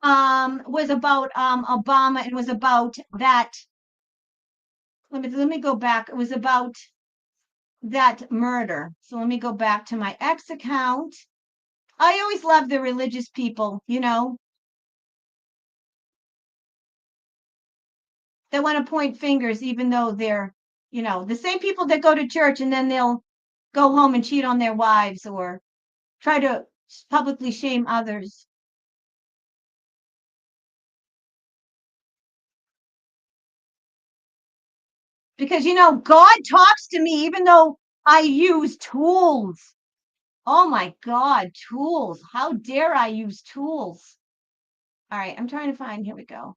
Was about Obama. It was about that. Let me go back. It was about that murder. So let me go back to my X account. I always love the religious people, that want to point fingers, even though they're, the same people that go to church and then they'll go home and cheat on their wives or try to publicly shame others. Because, God talks to me even though I use tools. Oh my God, tools. How dare I use tools? All right, I'm trying to find, here we go.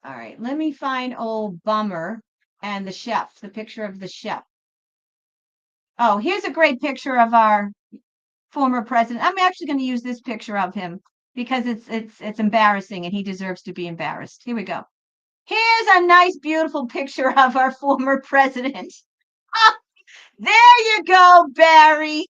All right, let me find old Bummer and the chef, the picture of the chef. Oh, here's a great picture of our former president. I'm actually going to use this picture of him because it's embarrassing and he deserves to be embarrassed. Here we go. Here's a nice, beautiful picture of our former president. Ah, there you go, Barry.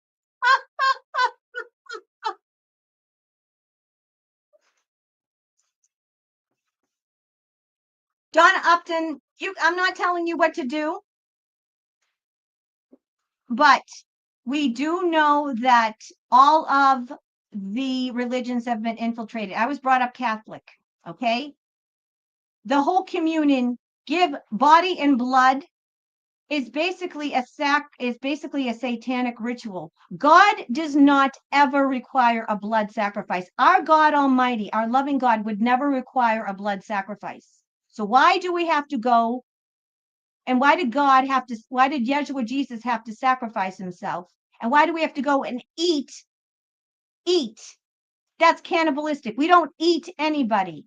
Donna Upton, I'm not telling you what to do, but we do know that all of the religions have been infiltrated. I was brought up Catholic, okay? The whole communion, give body and blood, is basically a satanic ritual. God does not ever require a blood sacrifice. Our God Almighty, our loving God, would never require a blood sacrifice. So why do we have to go? And why did Yeshua Jesus have to sacrifice himself? And why do we have to go and eat? That's cannibalistic. We don't eat anybody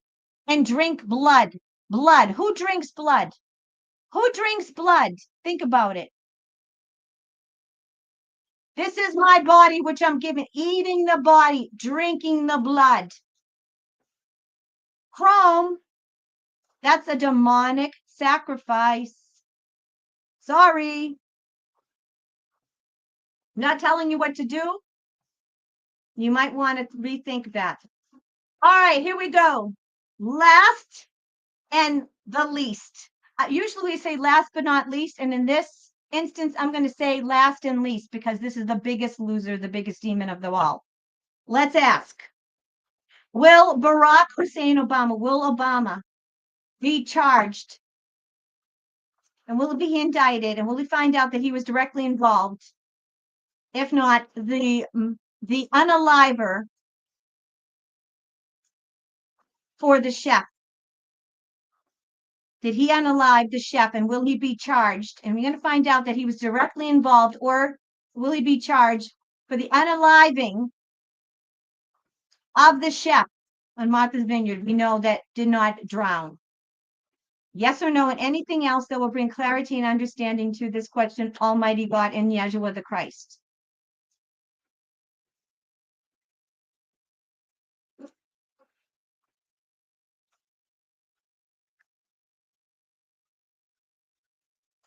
and drink blood. Blood. Who drinks blood? Who drinks blood? Think about it. This is my body, which I'm giving, eating the body, drinking the blood. Chrome, that's a demonic sacrifice. Sorry. Not telling you what to do. You might want to rethink that. All right, here we go. Last and the least. Usually we say last but not least, and in this instance, I'm going to say last and least because this is the biggest loser, the biggest demon of them all. Let's ask. Will Barack Hussein Obama, will Obama be charged? And will he be indicted? And will he find out that he was directly involved? If not, the unaliver for the chef. Did he unalive the chef and will he be charged? And we're going to find out that he was directly involved, or will he be charged for the unaliving of the chef on Martha's Vineyard? We know that did not drown. Yes or no, and anything else that will bring clarity and understanding to this question, Almighty God and Yeshua the Christ.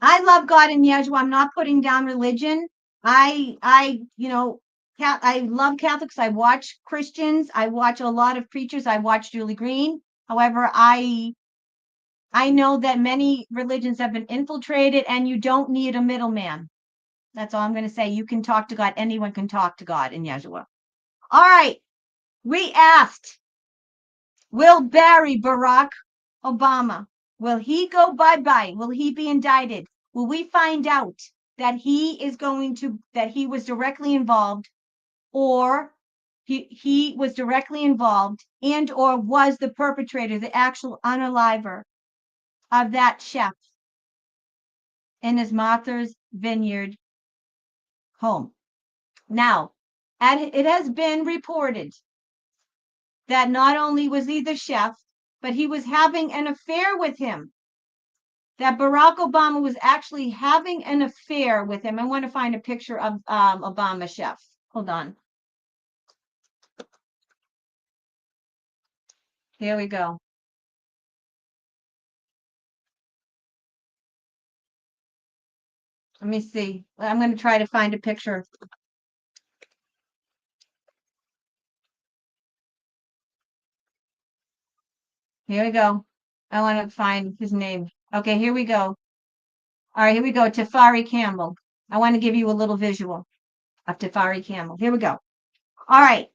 I love God and Yeshua. I'm not putting down religion. I love Catholics. I watch Christians. I watch a lot of preachers. I watch Julie Green. However, I know that many religions have been infiltrated and you don't need a middleman. That's all I'm going to say. You can talk to God. Anyone can talk to God in Yeshua. All right. We asked, will Barack Obama, will he go bye-bye? Will he be indicted? Will we find out that that he was directly involved, or he was directly involved and or was the perpetrator, the actual unaliver of that chef in his Martha's Vineyard home. Now, it has been reported that not only was he the chef, but he was having an affair with him. That Barack Obama was actually having an affair with him. I want to find a picture of Obama chef. Hold on. Here we go. Let me see. I'm going to try to find a picture. Here we go. I want to find his name. Okay, here we go. All right, here we go. Tafari Campbell. I want to give you a little visual of Tafari Campbell. Here we go. All right.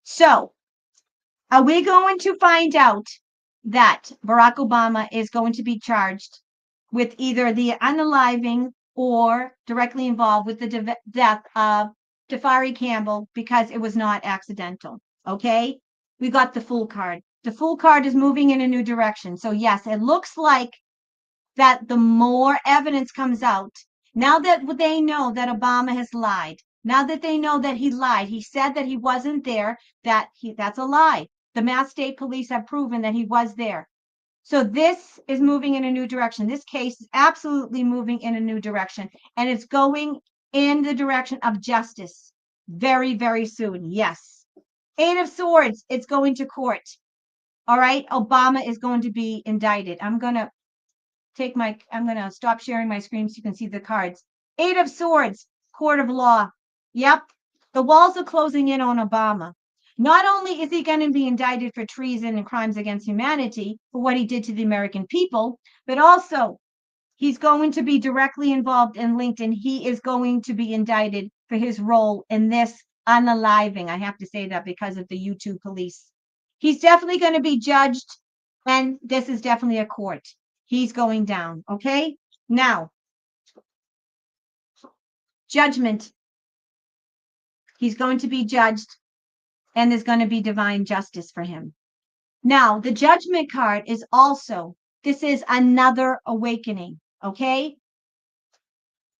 So, are we going to find out that Barack Obama is going to be charged with either the unaliving or directly involved with the death of Tafari Campbell because it was not accidental? Okay. We got the full card. The full card is moving in a new direction. So yes, it looks like that the more evidence comes out, now that they know that Obama has lied, now that they know that he lied, he said that he wasn't there, that's a lie. The Mass State Police have proven that he was there. So this is moving in a new direction. This case is absolutely moving in a new direction, and it's going in the direction of justice very, very soon. Yes. Eight of Swords, it's going to court. All right. Obama is going to be indicted. I'm going to stop sharing my screen so you can see the cards. Eight of Swords, court of law. Yep. The walls are closing in on Obama. Not only is he going to be indicted for treason and crimes against humanity for what he did to the American people, but also he's going to be directly involved and linked, and he is going to be indicted for his role in this unaliving. I have to say that because of the YouTube police. He's definitely going to be judged, and this is definitely a court. He's going down. Okay. Now, judgment. He's going to be judged, and there's going to be divine justice for him. Now, the judgment card is also, this is another awakening. Okay.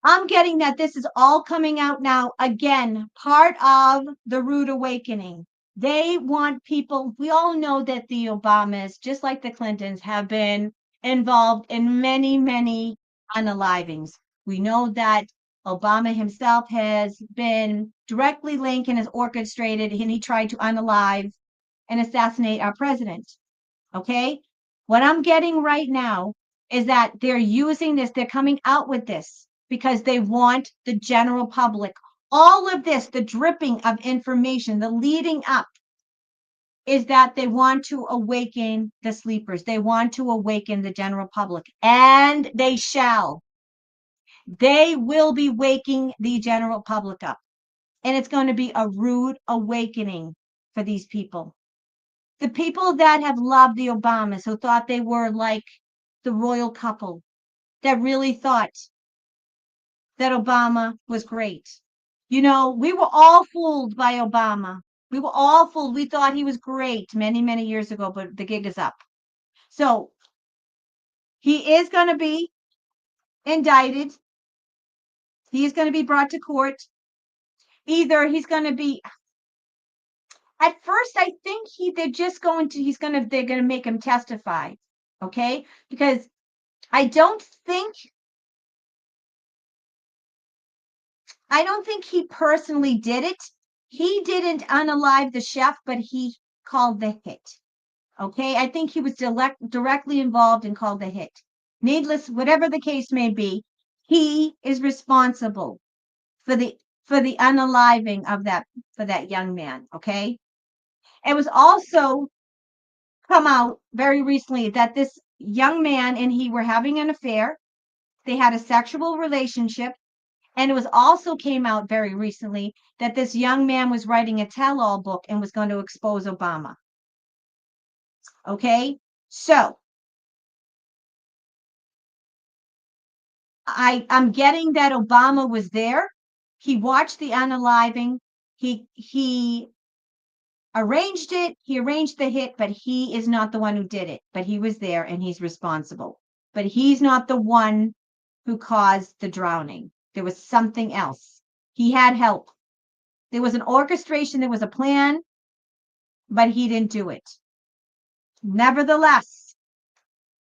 I'm getting that this is all coming out now. Again, part of the rude awakening. They want people, we all know that the Obamas, just like the Clintons, have been involved in many, many unalivings. We know that Obama himself has been directly linked and has orchestrated, and he tried to unalive and assassinate our president. Okay? What I'm getting right now is that they're using this, they're coming out with this because they want the general public. All of this, the dripping of information, the leading up, is that they want to awaken the sleepers. They want to awaken the general public, and they shall. They will be waking the general public up, and it's going to be a rude awakening for these people. The people that have loved the Obamas, who thought they were like the royal couple, that really thought that Obama was great. You know, we were all fooled by Obama. We were all fooled. We thought he was great many, many years ago, but the gig is up. So he is going to be indicted. He is going to be brought to court. Either he's going to be, at first, I think they're going to make him testify. Okay. Because I don't think he personally did it. He didn't unalive the chef, but he called the hit. Okay, I think he was directly involved and called the hit. Needless, whatever the case may be, he is responsible for the unaliving of that young man. Okay, it was also come out very recently that this young man and he were having an affair. They had a sexual relationship. And it was also came out very recently that this young man was writing a tell-all book and was going to expose Obama. Okay, so I'm getting that Obama was there. He watched the unaliving. He arranged it. He arranged the hit, but he is not the one who did it. But he was there and he's responsible. but he's not the one who caused the drowning. There was something else. He had help. There was an orchestration, there was a plan, but he didn't do it. Nevertheless,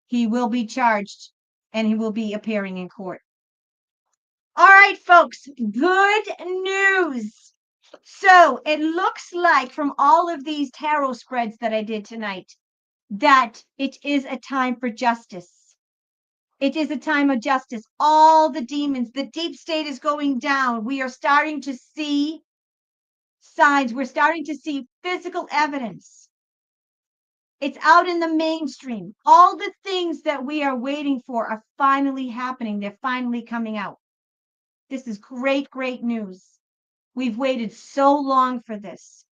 he will be charged and he will be appearing in court. All right, folks, good news. So it looks like from all of these tarot spreads that I did tonight, that it is a time for justice. It is a time of justice. All the demons, the deep state is going down. We are starting to see signs. We're starting to see physical evidence. It's out in the mainstream. All the things that we are waiting for are finally happening. They're finally coming out. This is great, great news. We've waited so long for this.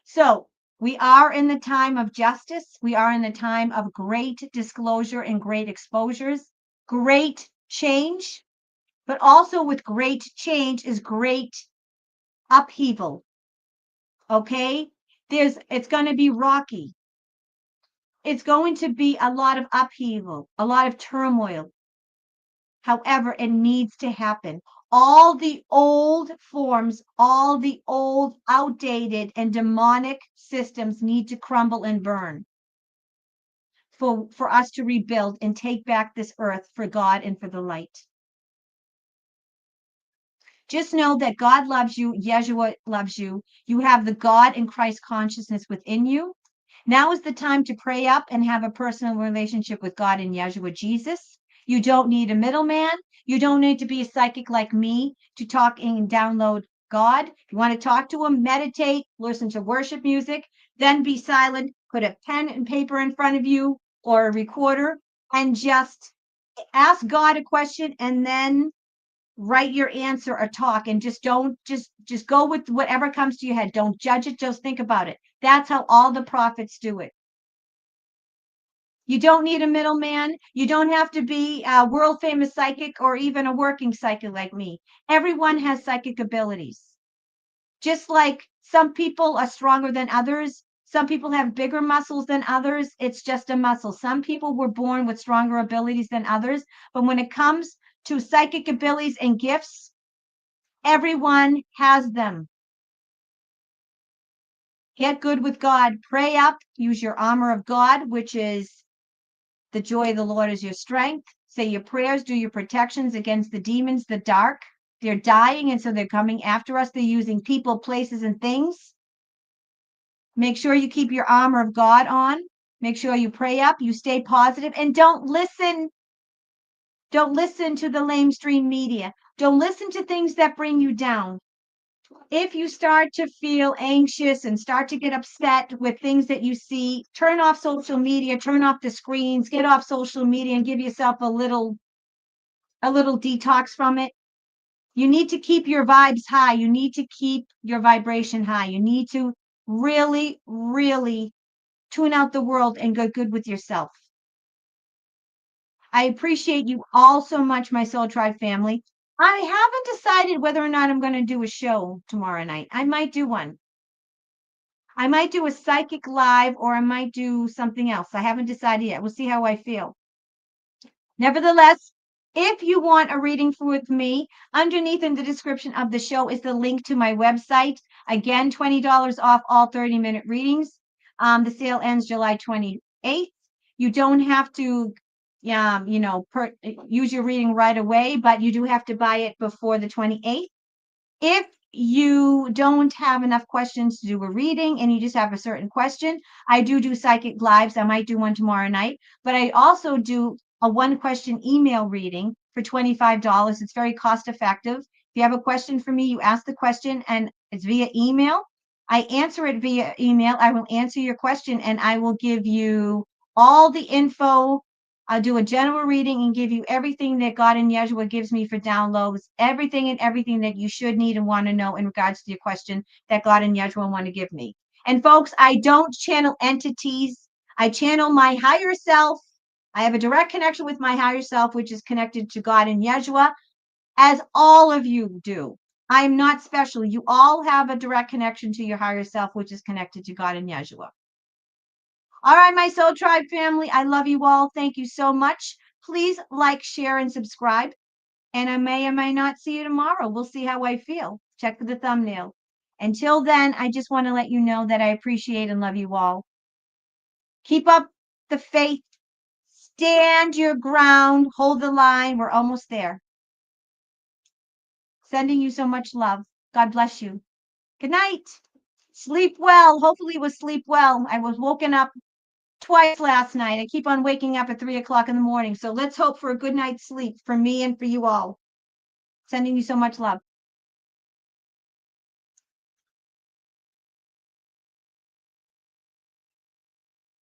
So we are in the time of justice. We are in the time of great disclosure and great exposures, great change, but also with great change is great upheaval. Okay? It's going to be rocky. It's going to be a lot of upheaval, a lot of turmoil. However, it needs to happen. All the old forms, all the old outdated and demonic systems need to crumble and burn for us to rebuild and take back this earth for God and for the light. Just know that God loves you. Yeshua loves you. You have the God and Christ consciousness within you. Now is the time to pray up and have a personal relationship with God and Yeshua Jesus. You don't need a middleman. You don't need to be a psychic like me to talk and download God. If you want to talk to him, meditate, listen to worship music, then be silent, put a pen and paper in front of you or a recorder and just ask God a question and then write your answer or talk, and just go with whatever comes to your head. Don't judge it, just think about it. That's how all the prophets do it. You don't need a middleman. You don't have to be a world famous psychic or even a working psychic like me. Everyone has psychic abilities. Just like some people are stronger than others, some people have bigger muscles than others. It's just a muscle. Some people were born with stronger abilities than others, but when it comes to psychic abilities and gifts, everyone has them. Get good with God. Pray up. Use your armor of God, which is the joy of the Lord is your strength. Say your prayers. Do your protections against the demons, the dark. They're dying, and so they're coming after us. They're using people, places, and things. Make sure you keep your armor of God on. Make sure you pray up. You stay positive, and don't listen. Don't listen to the lamestream media. Don't listen to things that bring you down. If you start to feel anxious and start to get upset with things that you see, turn off social media, turn off the screens, get off social media and give yourself a little detox from it. You need to keep your vibes high. You need to keep your vibration high. You need to really, really tune out the world and go good with yourself. I appreciate you all so much, my Soul Tribe family. I haven't decided whether or not I'm going to do a show tomorrow night. I might do one. I might do a psychic live or I might do something else. I haven't decided yet. We'll see how I feel. Nevertheless, if you want a reading with me, underneath in the description of the show is the link to my website. Again, $20 off all 30-minute readings. The sale ends July 28th. You don't have to use your reading right away, but you do have to buy it before the 28th. If you don't have enough questions to do a reading and you just have a certain question, I do psychic lives. I might do one tomorrow night, but I also do a 1-question email reading for $25. It's very cost effective. If you have a question for me, you ask the question and it's via email. I answer it via email. I will answer your question and I will give you all the info. I'll do a general reading and give you everything that God and Yeshua gives me for downloads, everything that you should need and want to know in regards to your question that God and Yeshua want to give me. And folks, I don't channel entities. I channel my higher self. I have a direct connection with my higher self, which is connected to God and Yeshua, as all of you do. I'm not special. You all have a direct connection to your higher self, which is connected to God and Yeshua. All right, my Soul Tribe family, I love you all. Thank you so much. Please like, share, and subscribe. And I may or may not see you tomorrow. We'll see how I feel. Check the thumbnail. Until then, I just want to let you know that I appreciate and love you all. Keep up the faith. Stand your ground. Hold the line. We're almost there. Sending you so much love. God bless you. Good night. Sleep well. Hopefully it was sleep well. I was woken up twice last night. I keep on waking up at 3 o'clock in the morning. So let's hope for a good night's sleep for me and for you all. Sending you so much love.